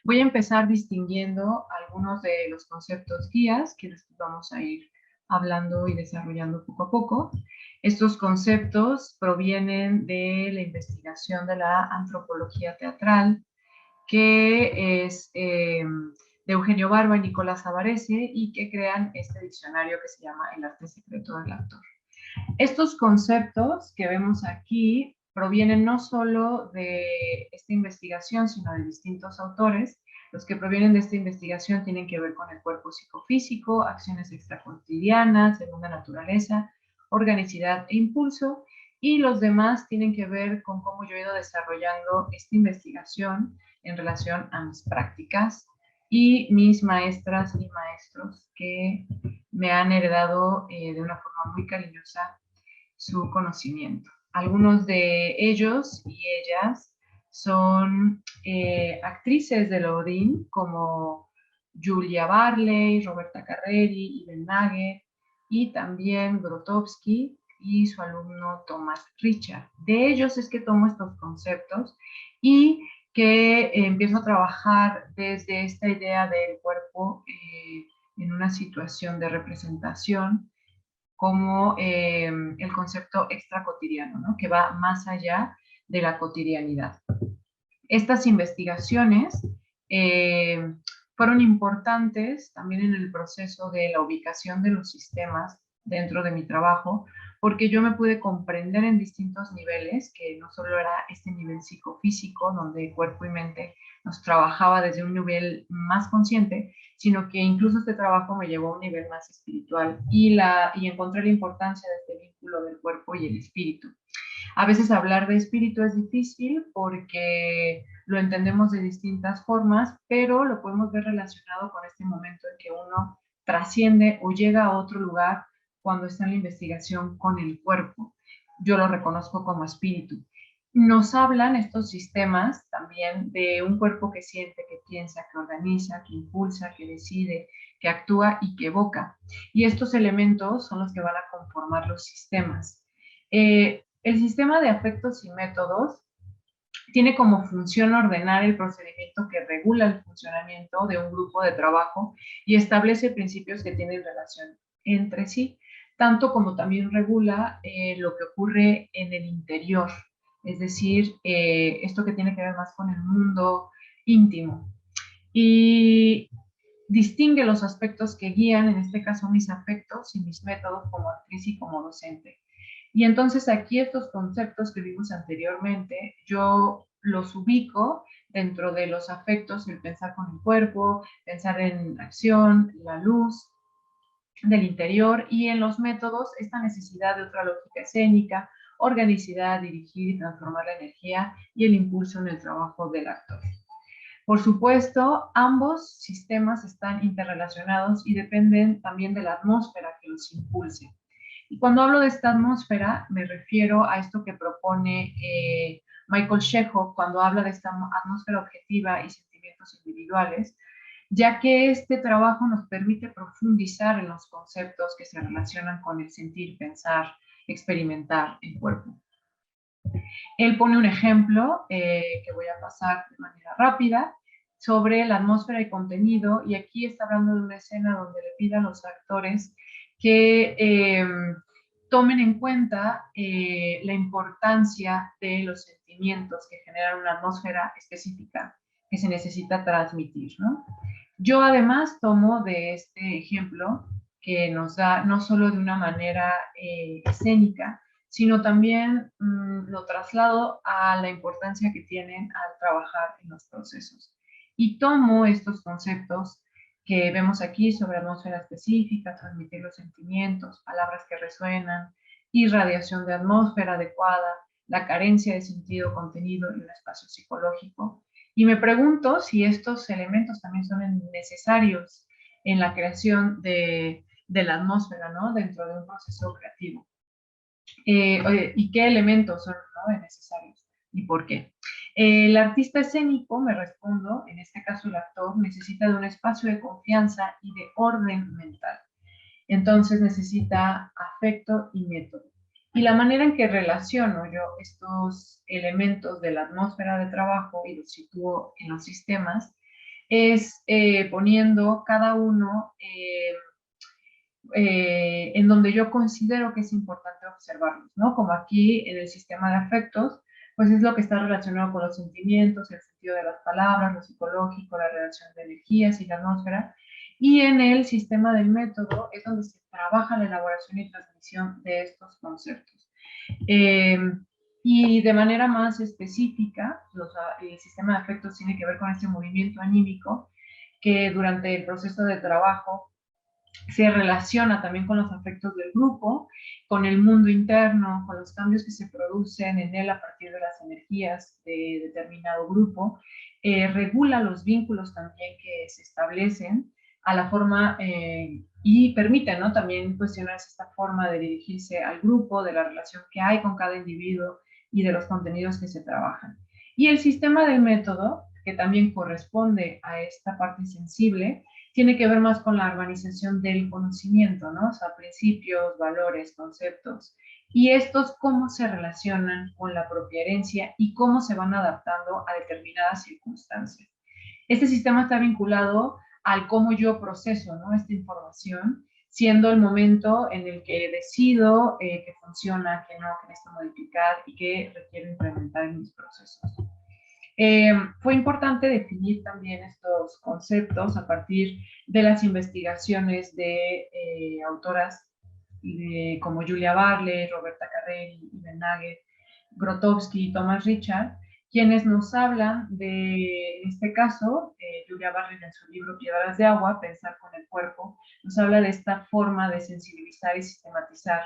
Voy a empezar distinguiendo algunos de los conceptos guías que después vamos a ir hablando y desarrollando poco a poco. Estos conceptos provienen de la investigación de la antropología teatral, que es de Eugenio Barba y Nicolás Avarese, y que crean este diccionario que se llama El arte secreto del actor. Estos conceptos que vemos aquí provienen no solo de esta investigación, sino de distintos autores. Los que provienen de esta investigación tienen que ver con el cuerpo psicofísico, acciones extracotidianas, segunda naturaleza, organicidad e impulso, y los demás tienen que ver con cómo yo he ido desarrollando esta investigación en relación a mis prácticas y mis maestras y maestros que me han heredado de una forma muy cariñosa su conocimiento. Algunos de ellos y ellas son actrices de Laudín, como Julia Barley, Roberta Carreri, Iben Nagel, y también Grotowski y su alumno Thomas Richard. De ellos es que tomo estos conceptos y que empiezo a trabajar desde esta idea del cuerpo en una situación de representación, como el concepto extracotidiano, ¿no? Que va más allá de la cotidianidad. Estas investigaciones fueron importantes también en el proceso de la ubicación de los sistemas dentro de mi trabajo, porque yo me pude comprender en distintos niveles, que no solo era este nivel psicofísico, donde cuerpo y mente nos trabajaba desde un nivel más consciente, sino que incluso este trabajo me llevó a un nivel más espiritual y encontré la importancia de este vínculo del cuerpo y el espíritu. A veces hablar de espíritu es difícil porque lo entendemos de distintas formas, pero lo podemos ver relacionado con este momento en que uno trasciende o llega a otro lugar cuando está en la investigación con el cuerpo. Yo lo reconozco como espíritu. Nos hablan estos sistemas también de un cuerpo que siente, que piensa, que organiza, que impulsa, que decide, que actúa y que evoca. Y estos elementos son los que van a conformar los sistemas. El sistema de afectos y métodos tiene como función ordenar el procedimiento que regula el funcionamiento de un grupo de trabajo y establece principios que tienen relación entre sí, tanto como también regula lo que ocurre en el interior, es decir, esto que tiene que ver más con el mundo íntimo. Y distingue los aspectos que guían, en este caso mis afectos y mis métodos como actriz y como docente. Y entonces aquí estos conceptos que vimos anteriormente, yo los ubico dentro de los afectos, el pensar con el cuerpo, pensar en acción, la luz del interior, y en los métodos esta necesidad de otra lógica escénica, organicidad, dirigir y transformar la energía y el impulso en el trabajo del actor. Por supuesto, ambos sistemas están interrelacionados y dependen también de la atmósfera que los impulse. Y cuando hablo de esta atmósfera, me refiero a esto que propone Michael Chekhov cuando habla de esta atmósfera objetiva y sentimientos individuales, ya que este trabajo nos permite profundizar en los conceptos que se relacionan con el sentir, pensar, experimentar el cuerpo. Él pone un ejemplo que voy a pasar de manera rápida sobre la atmósfera y contenido, y aquí está hablando de una escena donde le pide a los actores que tomen en cuenta la importancia de los sentimientos que generan una atmósfera específica que se necesita transmitir, ¿no? Yo además tomo de este ejemplo que nos da no solo de una manera escénica, sino también lo traslado a la importancia que tienen al trabajar en los procesos. Y tomo estos conceptos que vemos aquí sobre atmósfera específica, transmitir los sentimientos, palabras que resuenan, irradiación de atmósfera adecuada, la carencia de sentido, contenido y un espacio psicológico. Y me pregunto si estos elementos también son necesarios en la creación de la atmósfera, ¿no? Dentro de un proceso creativo. ¿Y qué elementos son, ¿no?, necesarios y por qué? El artista escénico, me respondo, en este caso el actor, necesita de un espacio de confianza y de orden mental. Entonces necesita afecto y método. Y la manera en que relaciono yo estos elementos de la atmósfera de trabajo y los sitúo en los sistemas es poniendo cada uno en donde yo considero que es importante observarlos, ¿no? Como aquí en el sistema de afectos, pues es lo que está relacionado con los sentimientos, el sentido de las palabras, lo psicológico, la relación de energías y la atmósfera. Y en el sistema del método es donde se trabaja la elaboración y transmisión de estos conceptos. Y de manera más específica, el sistema de afectos tiene que ver con este movimiento anímico que durante el proceso de trabajo se relaciona también con los afectos del grupo, con el mundo interno, con los cambios que se producen en él a partir de las energías de determinado grupo, regula los vínculos también que se establecen a la forma y permite, ¿no?, también cuestionarse esta forma de dirigirse al grupo, de la relación que hay con cada individuo y de los contenidos que se trabajan. Y el sistema del método, que también corresponde a esta parte sensible, tiene que ver más con la organización del conocimiento, ¿no? O sea, principios, valores, conceptos. Y estos cómo se relacionan con la propia herencia y cómo se van adaptando a determinadas circunstancias. Este sistema está vinculado al cómo yo proceso, ¿no?, esta información, siendo el momento en el que decido que funciona, que no, que necesito modificar y que requiero implementar en mis procesos. Fue importante definir también estos conceptos a partir de las investigaciones de autoras como Julia Barley, Roberta Carreri, Iben Nagel, Grotowski y Thomas Richard, quienes nos hablan de, en este caso, Julia Barley en su libro Piedras de Agua, Pensar con el Cuerpo, nos habla de esta forma de sensibilizar y sistematizar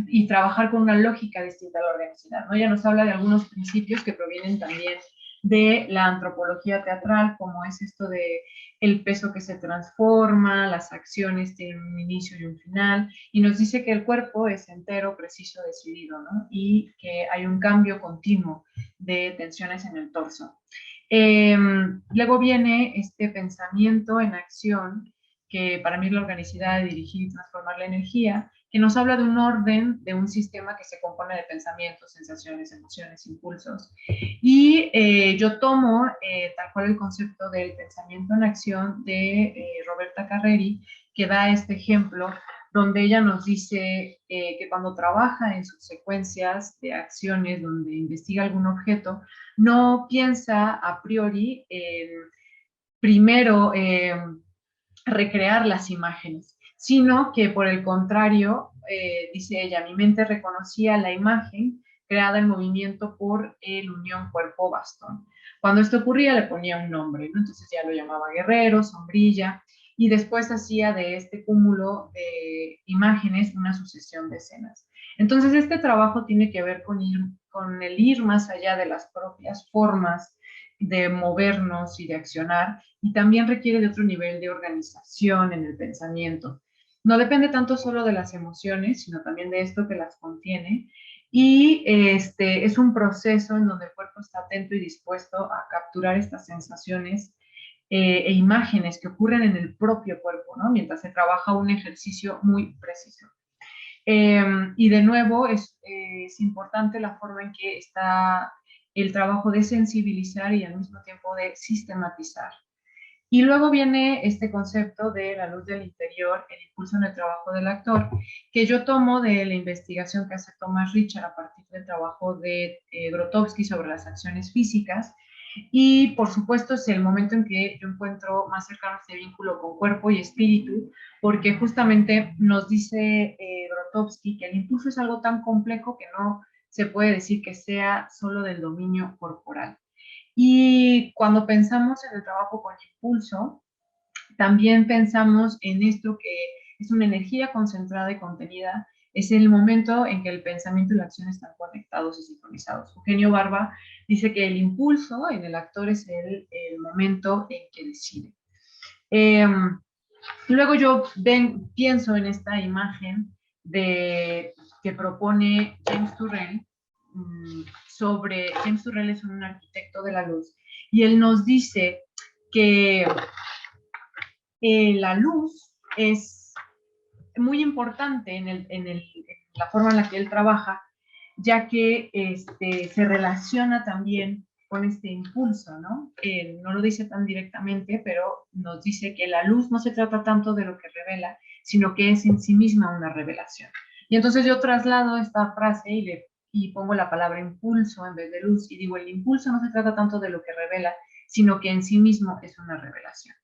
y trabajar con una lógica distinta a la organicidad, ¿no? Ella nos habla de algunos principios que provienen también de la antropología teatral, como es esto de el peso que se transforma, las acciones tienen un inicio y un final, y nos dice que el cuerpo es entero, preciso, decidido, ¿no? Y que hay un cambio continuo de tensiones en el torso. Luego viene este pensamiento en acción, que para mí es la organicidad de dirigir y transformar la energía, que nos habla de un orden, de un sistema que se compone de pensamientos, sensaciones, emociones, impulsos. Y yo tomo tal cual el concepto del pensamiento en acción de Roberta Carreri, que da este ejemplo donde ella nos dice que cuando trabaja en sus secuencias de acciones, donde investiga algún objeto, no piensa a priori primero recrear las imágenes, sino que por el contrario, dice ella, mi mente reconocía la imagen creada en movimiento por el unión cuerpo-bastón. Cuando esto ocurría le ponía un nombre, ¿no? Entonces ya lo llamaba guerrero, sombrilla, y después hacía de este cúmulo de imágenes una sucesión de escenas. Entonces este trabajo tiene que ver con el ir más allá de las propias formas de movernos y de accionar, y también requiere de otro nivel de organización en el pensamiento. No depende tanto solo de las emociones, sino también de esto que las contiene, y es un proceso en donde el cuerpo está atento y dispuesto a capturar estas sensaciones e imágenes que ocurren en el propio cuerpo, ¿no? Mientras se trabaja un ejercicio muy preciso. Y de nuevo es importante la forma en que está el trabajo de sensibilizar y al mismo tiempo de sistematizar. Y luego viene este concepto de la luz del interior, el impulso en el trabajo del actor, que yo tomo de la investigación que hace Thomas Richard a partir del trabajo de Grotowski sobre las acciones físicas. Y por supuesto es el momento en que yo encuentro más cercano este vínculo con cuerpo y espíritu, porque justamente nos dice Grotowski que el impulso es algo tan complejo que no se puede decir que sea solo del dominio corporal. Y cuando pensamos en el trabajo con impulso, también pensamos en esto que es una energía concentrada y contenida, es el momento en que el pensamiento y la acción están conectados y sincronizados. Eugenio Barba dice que el impulso en el actor es el momento en que decide. Luego yo pienso en esta imagen que propone James Turrell. James Turrell es un arquitecto de la luz y él nos dice que la luz es muy importante en la forma en la que él trabaja, ya que se relaciona también con este impulso, ¿no? No lo dice tan directamente, pero nos dice que la luz no se trata tanto de lo que revela, sino que es en sí misma una revelación. Y entonces yo traslado esta frase y pongo la palabra impulso en vez de luz y digo, el impulso no se trata tanto de lo que revela, sino que en sí mismo es una revelación.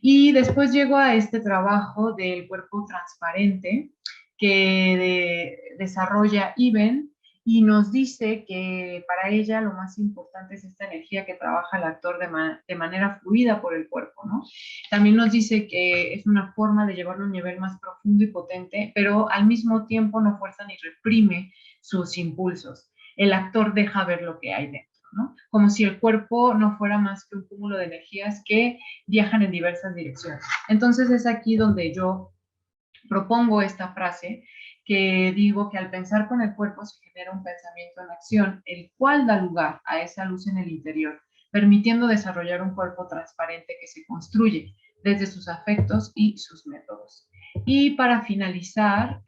Y después llego a este trabajo del cuerpo transparente que desarrolla Iben y nos dice que para ella lo más importante es esta energía que trabaja el actor de manera fluida por el cuerpo, ¿no? También nos dice que es una forma de llevarlo a un nivel más profundo y potente, pero al mismo tiempo no fuerza ni reprime sus impulsos. El actor deja ver lo que hay dentro, ¿no? Como si el cuerpo no fuera más que un cúmulo de energías que viajan en diversas direcciones. Entonces es aquí donde yo propongo esta frase que digo que al pensar con el cuerpo se genera un pensamiento en acción, el cual da lugar a esa luz en el interior, permitiendo desarrollar un cuerpo transparente que se construye desde sus afectos y sus métodos. Y para finalizar,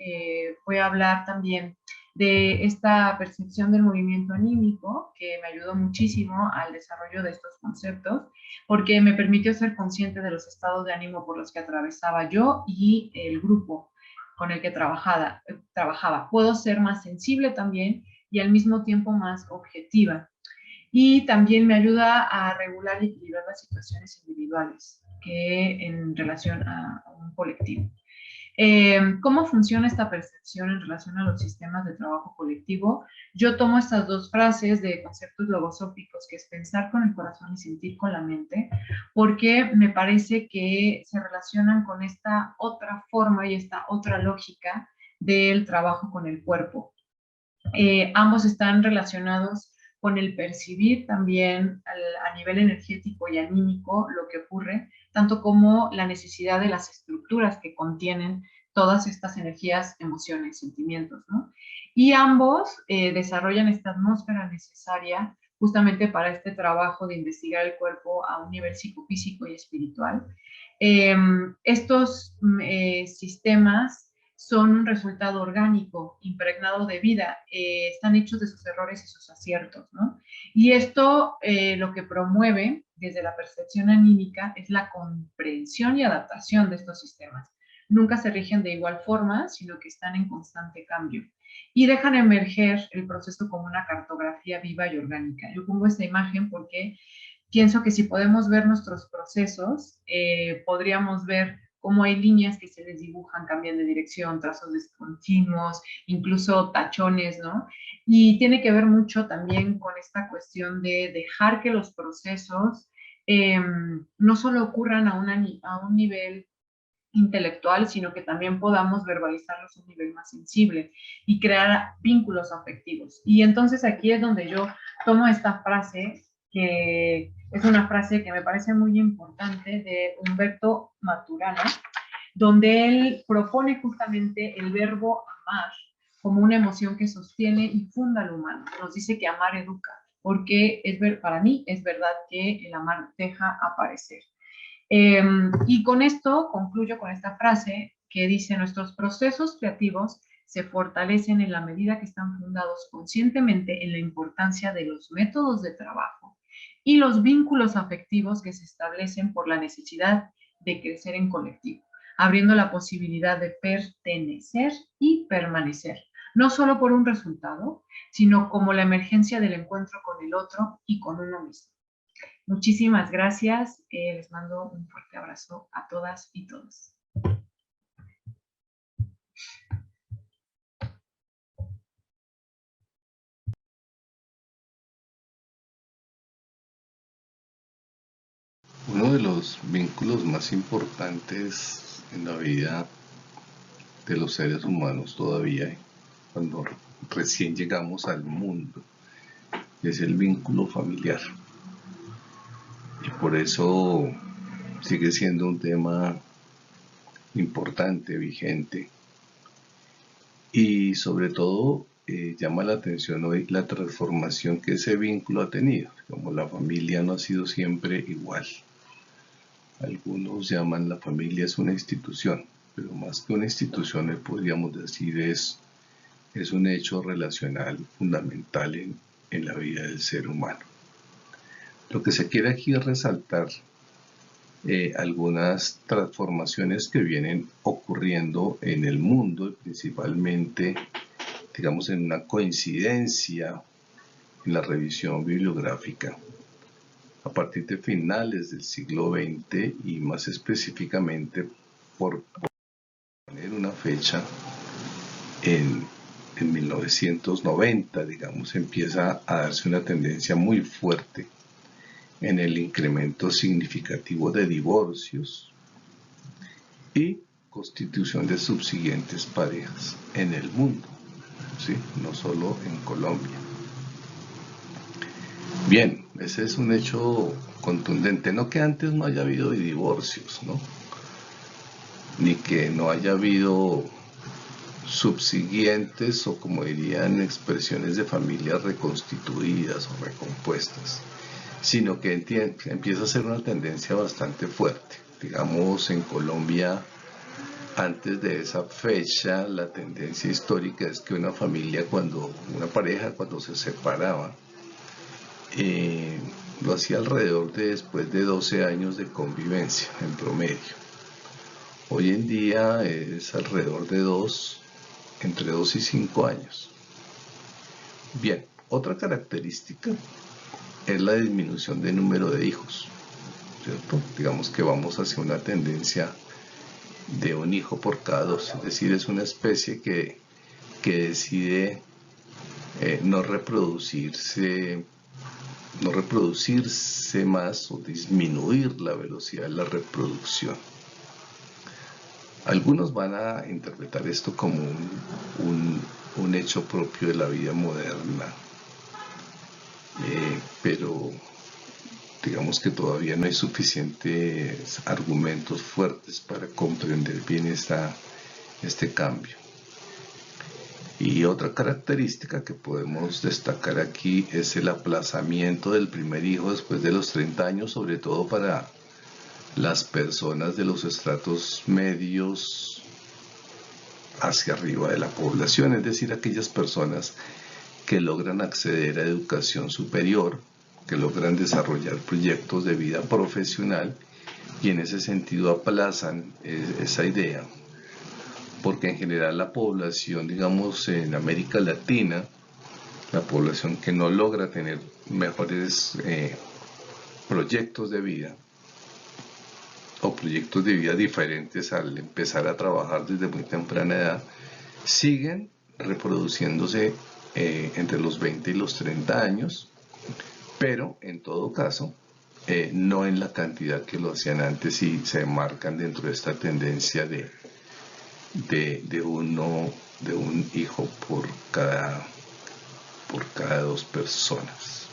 voy a hablar también de esta percepción del movimiento anímico, que me ayudó muchísimo al desarrollo de estos conceptos, porque me permitió ser consciente de los estados de ánimo por los que atravesaba yo y el grupo con el que trabajaba. Puedo ser más sensible también y al mismo tiempo más objetiva. Y también me ayuda a regular y equilibrar las situaciones individuales que en relación a un colectivo. ¿Cómo funciona esta percepción en relación a los sistemas de trabajo colectivo? Yo tomo estas dos frases de conceptos logosóficos, que es pensar con el corazón y sentir con la mente, porque me parece que se relacionan con esta otra forma y esta otra lógica del trabajo con el cuerpo. Ambos están relacionados con el percibir también a nivel energético y anímico lo que ocurre, tanto como la necesidad de las estructuras que contienen todas estas energías, emociones, sentimientos, ¿no? Y ambos desarrollan esta atmósfera necesaria justamente para este trabajo de investigar el cuerpo a un nivel psicofísico y espiritual. Estos sistemas son un resultado orgánico, impregnado de vida, están hechos de sus errores y sus aciertos, ¿no? Y esto lo que promueve desde la percepción anímica es la comprensión y adaptación de estos sistemas. Nunca se rigen de igual forma, sino que están en constante cambio. Y dejan emerger el proceso como una cartografía viva y orgánica. Yo pongo esta imagen porque pienso que si podemos ver nuestros procesos, podríamos ver cómo hay líneas que se les dibujan, cambian de dirección, trazos discontinuos, incluso tachones, ¿no? Y tiene que ver mucho también con esta cuestión de dejar que los procesos no solo ocurran a un nivel intelectual, sino que también podamos verbalizarlos a un nivel más sensible y crear vínculos afectivos. Y entonces aquí es donde yo tomo esta frase, que es una frase que me parece muy importante, de Humberto Maturana, donde él propone justamente el verbo amar como una emoción que sostiene y funda al humano. Nos dice que amar educa, porque para mí es verdad que el amar deja aparecer. Y con esto concluyo con esta frase que dice: nuestros procesos creativos se fortalecen en la medida que están fundados conscientemente en la importancia de los métodos de trabajo y los vínculos afectivos que se establecen por la necesidad de crecer en colectivo, abriendo la posibilidad de pertenecer y permanecer, no solo por un resultado, sino como la emergencia del encuentro con el otro y con uno mismo. Muchísimas gracias. Les mando un fuerte abrazo a todas y todos. Uno de los vínculos más importantes en la vida de los seres humanos todavía, cuando recién llegamos al mundo, es el vínculo familiar. Y por eso sigue siendo un tema importante, vigente. Y sobre todo llama la atención hoy la transformación que ese vínculo ha tenido, como la familia no ha sido siempre igual. Algunos llaman la familia es una institución, pero más que una institución, podríamos decir es un hecho relacional fundamental en la vida del ser humano. Lo que se quiere aquí es resaltar algunas transformaciones que vienen ocurriendo en el mundo, principalmente, digamos, en una coincidencia en la revisión bibliográfica a partir de finales del siglo XX y más específicamente por poner una fecha en 1990, digamos, empieza a darse una tendencia muy fuerte en el incremento significativo de divorcios y constitución de subsiguientes parejas en el mundo, ¿sí? No solo en Colombia. Bien, ese es un hecho contundente, no que antes no haya habido divorcios, ¿no? Ni que no haya habido subsiguientes o, como dirían, expresiones de familias reconstituidas o recompuestas, sino que empieza a ser una tendencia bastante fuerte. Digamos, en Colombia, antes de esa fecha, la tendencia histórica es que una pareja cuando se separaba, lo hacía alrededor de después de 12 años de convivencia en promedio. Hoy en día es alrededor de entre 2 y 5 años. Bien, otra característica es la disminución del número de hijos, ¿cierto? Digamos que vamos hacia una tendencia de un hijo por cada dos, es decir, es una especie que decide no reproducirse más o disminuir la velocidad de la reproducción. Algunos van a interpretar esto como un hecho propio de la vida moderna, pero digamos que todavía no hay suficientes argumentos fuertes para comprender bien este cambio. Y otra característica que podemos destacar aquí es el aplazamiento del primer hijo después de los 30 años, sobre todo para las personas de los estratos medios hacia arriba de la población, es decir, aquellas personas que logran acceder a educación superior, que logran desarrollar proyectos de vida profesional y en ese sentido aplazan esa idea. Porque en general la población, digamos, en América Latina, la población que no logra tener mejores proyectos de vida o proyectos de vida diferentes al empezar a trabajar desde muy temprana edad, siguen reproduciéndose entre los 20 y los 30 años, pero en todo caso no en la cantidad que lo hacían antes y se marcan dentro de esta tendencia de un hijo por cada 2 personas.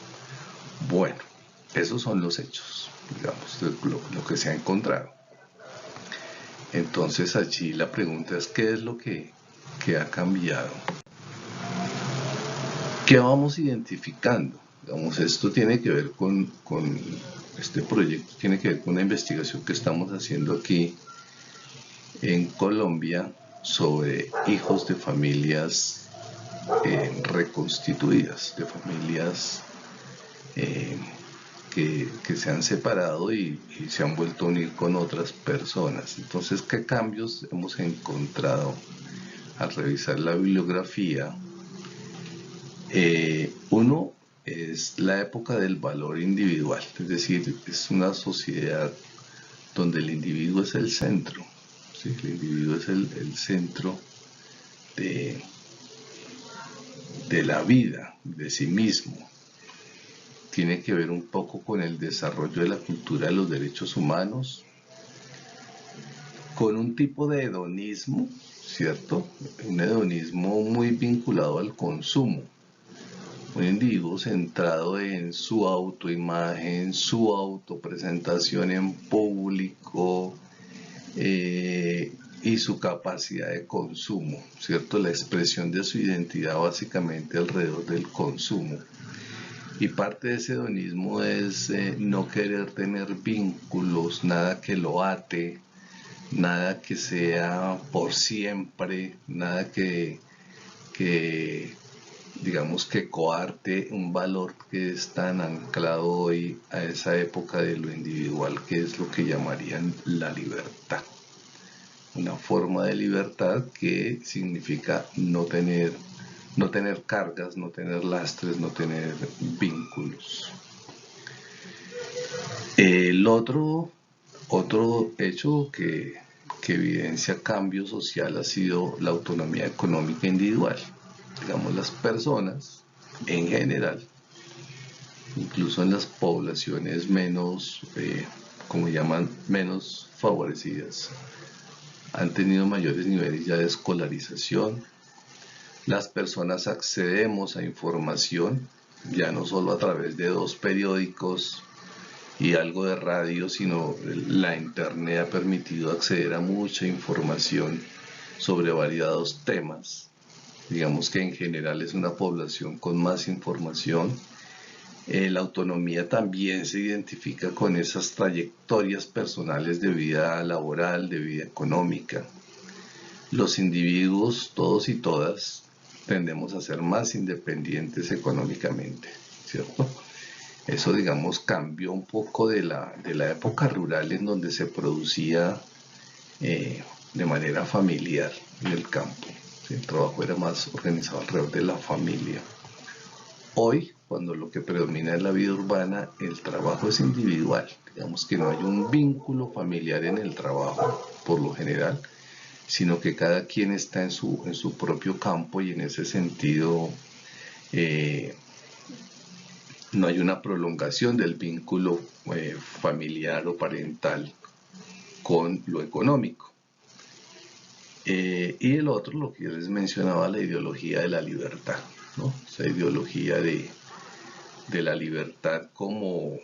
Bueno, esos son los hechos, digamos, lo que se ha encontrado. Entonces allí la pregunta es: ¿qué es lo que ha cambiado? ¿Qué vamos identificando? Digamos, esto tiene que ver con Este proyecto tiene que ver con una investigación que estamos haciendo aquí en Colombia sobre hijos de familias reconstituidas, de familias que se han separado y se han vuelto a unir con otras personas. Entonces, ¿qué cambios hemos encontrado al revisar la bibliografía? Uno es la época del valor individual, es decir, es una sociedad donde el individuo es el centro, ¿sí? El individuo es el centro de la vida, de sí mismo. Tiene que ver un poco con el desarrollo de la cultura de los derechos humanos, con un tipo de hedonismo, ¿cierto? Un hedonismo muy vinculado al consumo. Un individuo centrado en su autoimagen, su autopresentación en público y su capacidad de consumo, ¿cierto? La expresión de su identidad básicamente alrededor del consumo. Y parte de ese hedonismo es no querer tener vínculos, nada que lo ate, nada que sea por siempre, nada que digamos que coarte un valor que es tan anclado hoy a esa época de lo individual, que es lo que llamarían la libertad. Una forma de libertad que significa no tener cargas, no tener lastres, no tener vínculos. El otro hecho que evidencia cambio social ha sido la autonomía económica individual. Digamos, las personas en general, incluso en las poblaciones menos, como llaman, menos favorecidas, han tenido mayores niveles ya de escolarización. Las personas accedemos a información, ya no solo a través de 2 periódicos y algo de radio, sino la internet ha permitido acceder a mucha información sobre variados temas. Digamos que en general es una población con más información. La autonomía también se identifica con esas trayectorias personales de vida laboral, de vida económica. Los individuos, todos y todas, tendemos a ser más independientes económicamente, ¿cierto? Eso, digamos, cambió un poco de la época rural en donde se producía de manera familiar en el campo. ¿Sí? El trabajo era más organizado alrededor de la familia. Hoy, cuando lo que predomina es la vida urbana, el trabajo es individual. Digamos que no hay un vínculo familiar en el trabajo, por lo general, sino que cada quien está en su propio campo y en ese sentido no hay una prolongación del vínculo familiar o parental con lo económico. Y el otro, lo que yo les mencionaba, la ideología de la libertad, ¿no? Esa ideología de la libertad como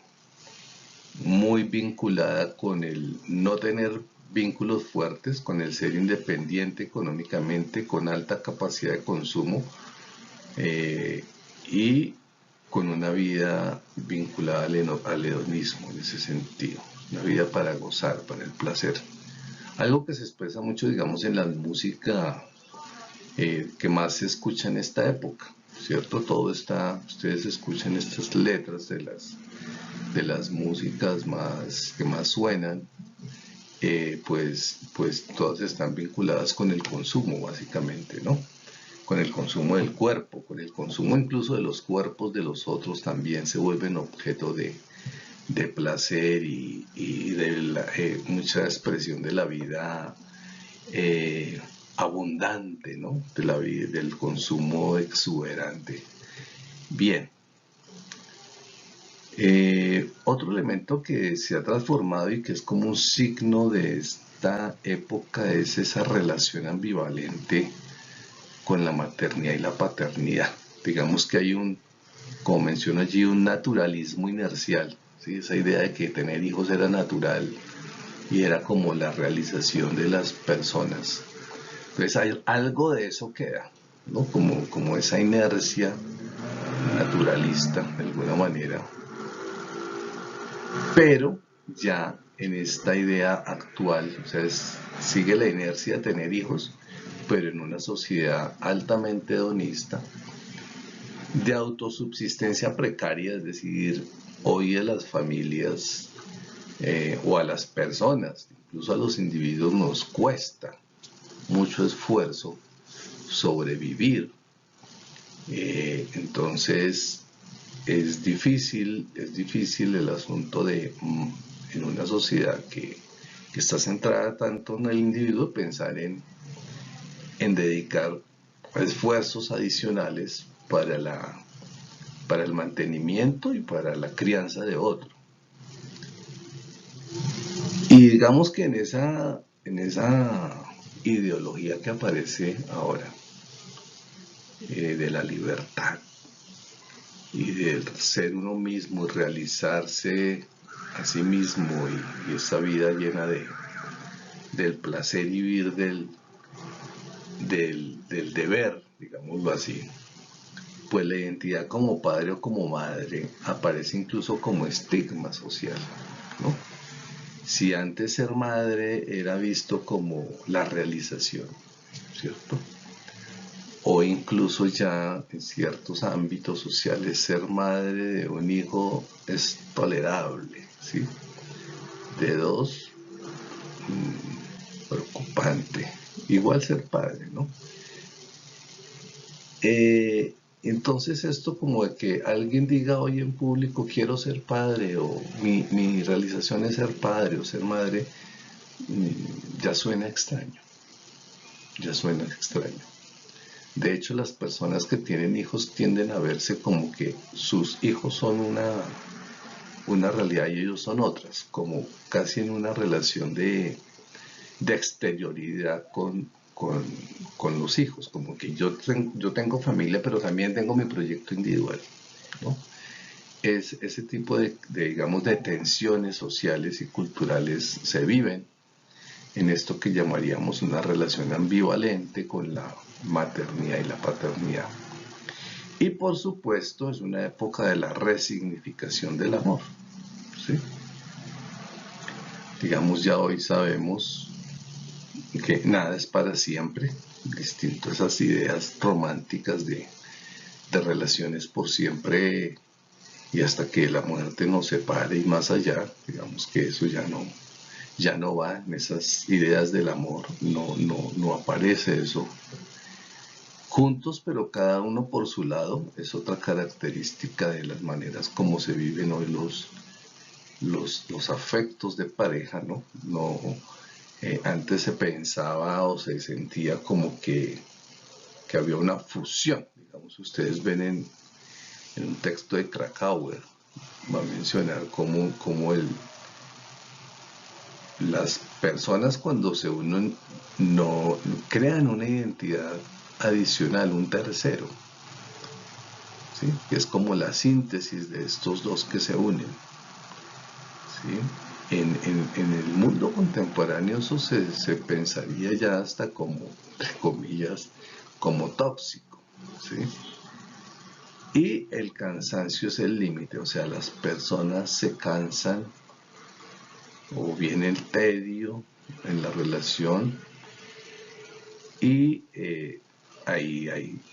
muy vinculada con el no tener vínculos fuertes, con el ser independiente económicamente, con alta capacidad de consumo y con una vida vinculada al hedonismo en ese sentido, una vida para gozar, para el placer. Algo que se expresa mucho, digamos, en la música que más se escucha en esta época, ¿cierto? Todo está, ustedes escuchan estas letras de las músicas que más suenan, pues todas están vinculadas con el consumo, básicamente, ¿no? Con el consumo del cuerpo, con el consumo incluso de los cuerpos de los otros, también se vuelven objeto de placer y de mucha expresión de la vida abundante, ¿no? De la vida, del consumo exuberante. Bien. Otro elemento que se ha transformado y que es como un signo de esta época es esa relación ambivalente con la maternidad y la paternidad. Digamos que hay como menciono allí, un naturalismo inercial, ¿sí? Esa idea de que tener hijos era natural y era como la realización de las personas. Entonces algo de eso queda, ¿no? Como esa inercia naturalista, de alguna manera. pero ya en esta idea actual, o sea, sigue la inercia de tener hijos, pero en una sociedad altamente hedonista, de autosubsistencia precaria, es decir, hoy a las familias o a las personas, incluso a los individuos, nos cuesta mucho esfuerzo sobrevivir. Entonces es difícil el asunto de en una sociedad que está centrada tanto en el individuo, pensar en dedicar esfuerzos adicionales para el mantenimiento y para la crianza de otro. Y digamos que en esa ideología que aparece ahora, de la libertad y del ser uno mismo, realizarse a sí mismo y esa vida llena del placer y vivir del deber, digámoslo así, pues la identidad como padre o como madre aparece incluso como estigma social, ¿no? Si antes ser madre era visto como la realización, ¿cierto? O incluso ya en ciertos ámbitos sociales ser madre de un hijo es tolerable, ¿sí? De dos, preocupante. Igual ser padre, ¿no? Entonces esto como de que alguien diga hoy en público quiero ser padre o mi realización es ser padre o ser madre, ya suena extraño, ya suena extraño. De hecho, las personas que tienen hijos tienden a verse como que sus hijos son una realidad y ellos son otras, como casi en una relación de exterioridad con los hijos, como que yo tengo familia, pero también tengo mi proyecto individual, ¿no? Es ese tipo digamos, de tensiones sociales y culturales se viven en esto que llamaríamos una relación ambivalente con la maternidad y la paternidad. Y por supuesto es una época de la resignificación del amor, ¿sí? Digamos, ya hoy sabemos que nada es para siempre, distinto a esas ideas románticas de relaciones por siempre y hasta que la muerte nos separe y más allá, digamos que eso ya no va en esas ideas del amor, no aparece eso. Juntos, pero cada uno por su lado, es otra característica de las maneras como se viven hoy los afectos de pareja, ¿no? Antes se pensaba o se sentía como que había una fusión. Digamos, ustedes ven en un texto de Krakauer, va a mencionar cómo las personas cuando se unen no crean una identidad adicional, un tercero, ¿sí? Que es como la síntesis de estos dos que se unen, ¿sí? En el mundo contemporáneo eso se pensaría ya hasta como, entre comillas, como tóxico, ¿sí? Y el cansancio es el límite, o sea, las personas se cansan o viene el tedio en la relación y ahí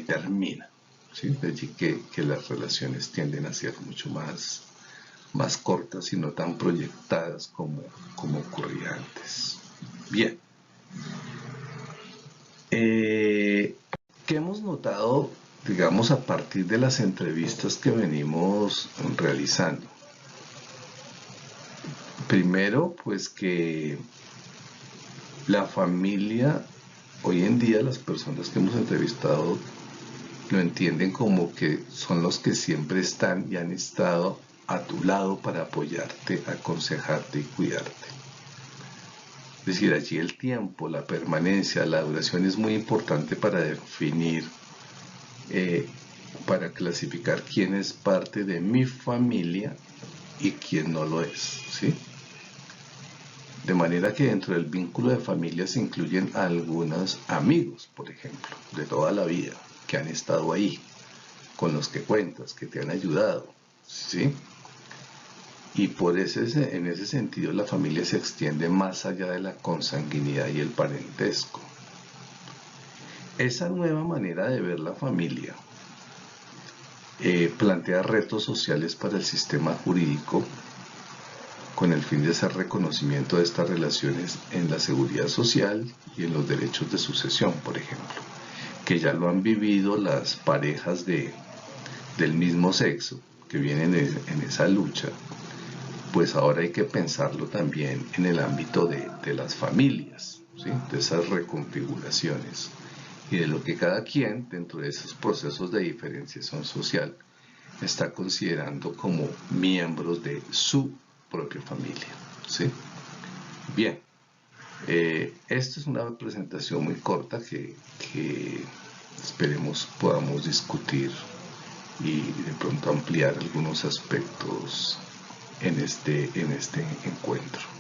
termina, ¿sí? De allí que las relaciones tienden a ser mucho más cortas y no tan proyectadas como ocurría antes. Bien. ¿Qué hemos notado, digamos, a partir de las entrevistas que venimos realizando? Primero, pues que la familia, hoy en día las personas que hemos entrevistado lo entienden como que son los que siempre están y han estado a tu lado para apoyarte, aconsejarte y cuidarte. Es decir, allí el tiempo, la permanencia, la duración es muy importante para definir, para clasificar quién es parte de mi familia y quién no lo es, ¿sí? De manera que dentro del vínculo de familia se incluyen algunos amigos, por ejemplo, de toda la vida, que han estado ahí, con los que cuentas, que te han ayudado, ¿sí? Y en ese sentido la familia se extiende más allá de la consanguinidad y el parentesco. Esa nueva manera de ver la familia plantea retos sociales para el sistema jurídico con el fin de hacer reconocimiento de estas relaciones en la seguridad social y en los derechos de sucesión, por ejemplo, que ya lo han vivido las parejas del mismo sexo que vienen en esa lucha. Pues ahora hay que pensarlo también en el ámbito de las familias, ¿sí? De esas reconfiguraciones y de lo que cada quien dentro de esos procesos de diferenciación social está considerando como miembros de su propia familia, ¿sí? Bien, esta es una presentación muy corta que esperemos podamos discutir y de pronto ampliar algunos aspectos en este encuentro.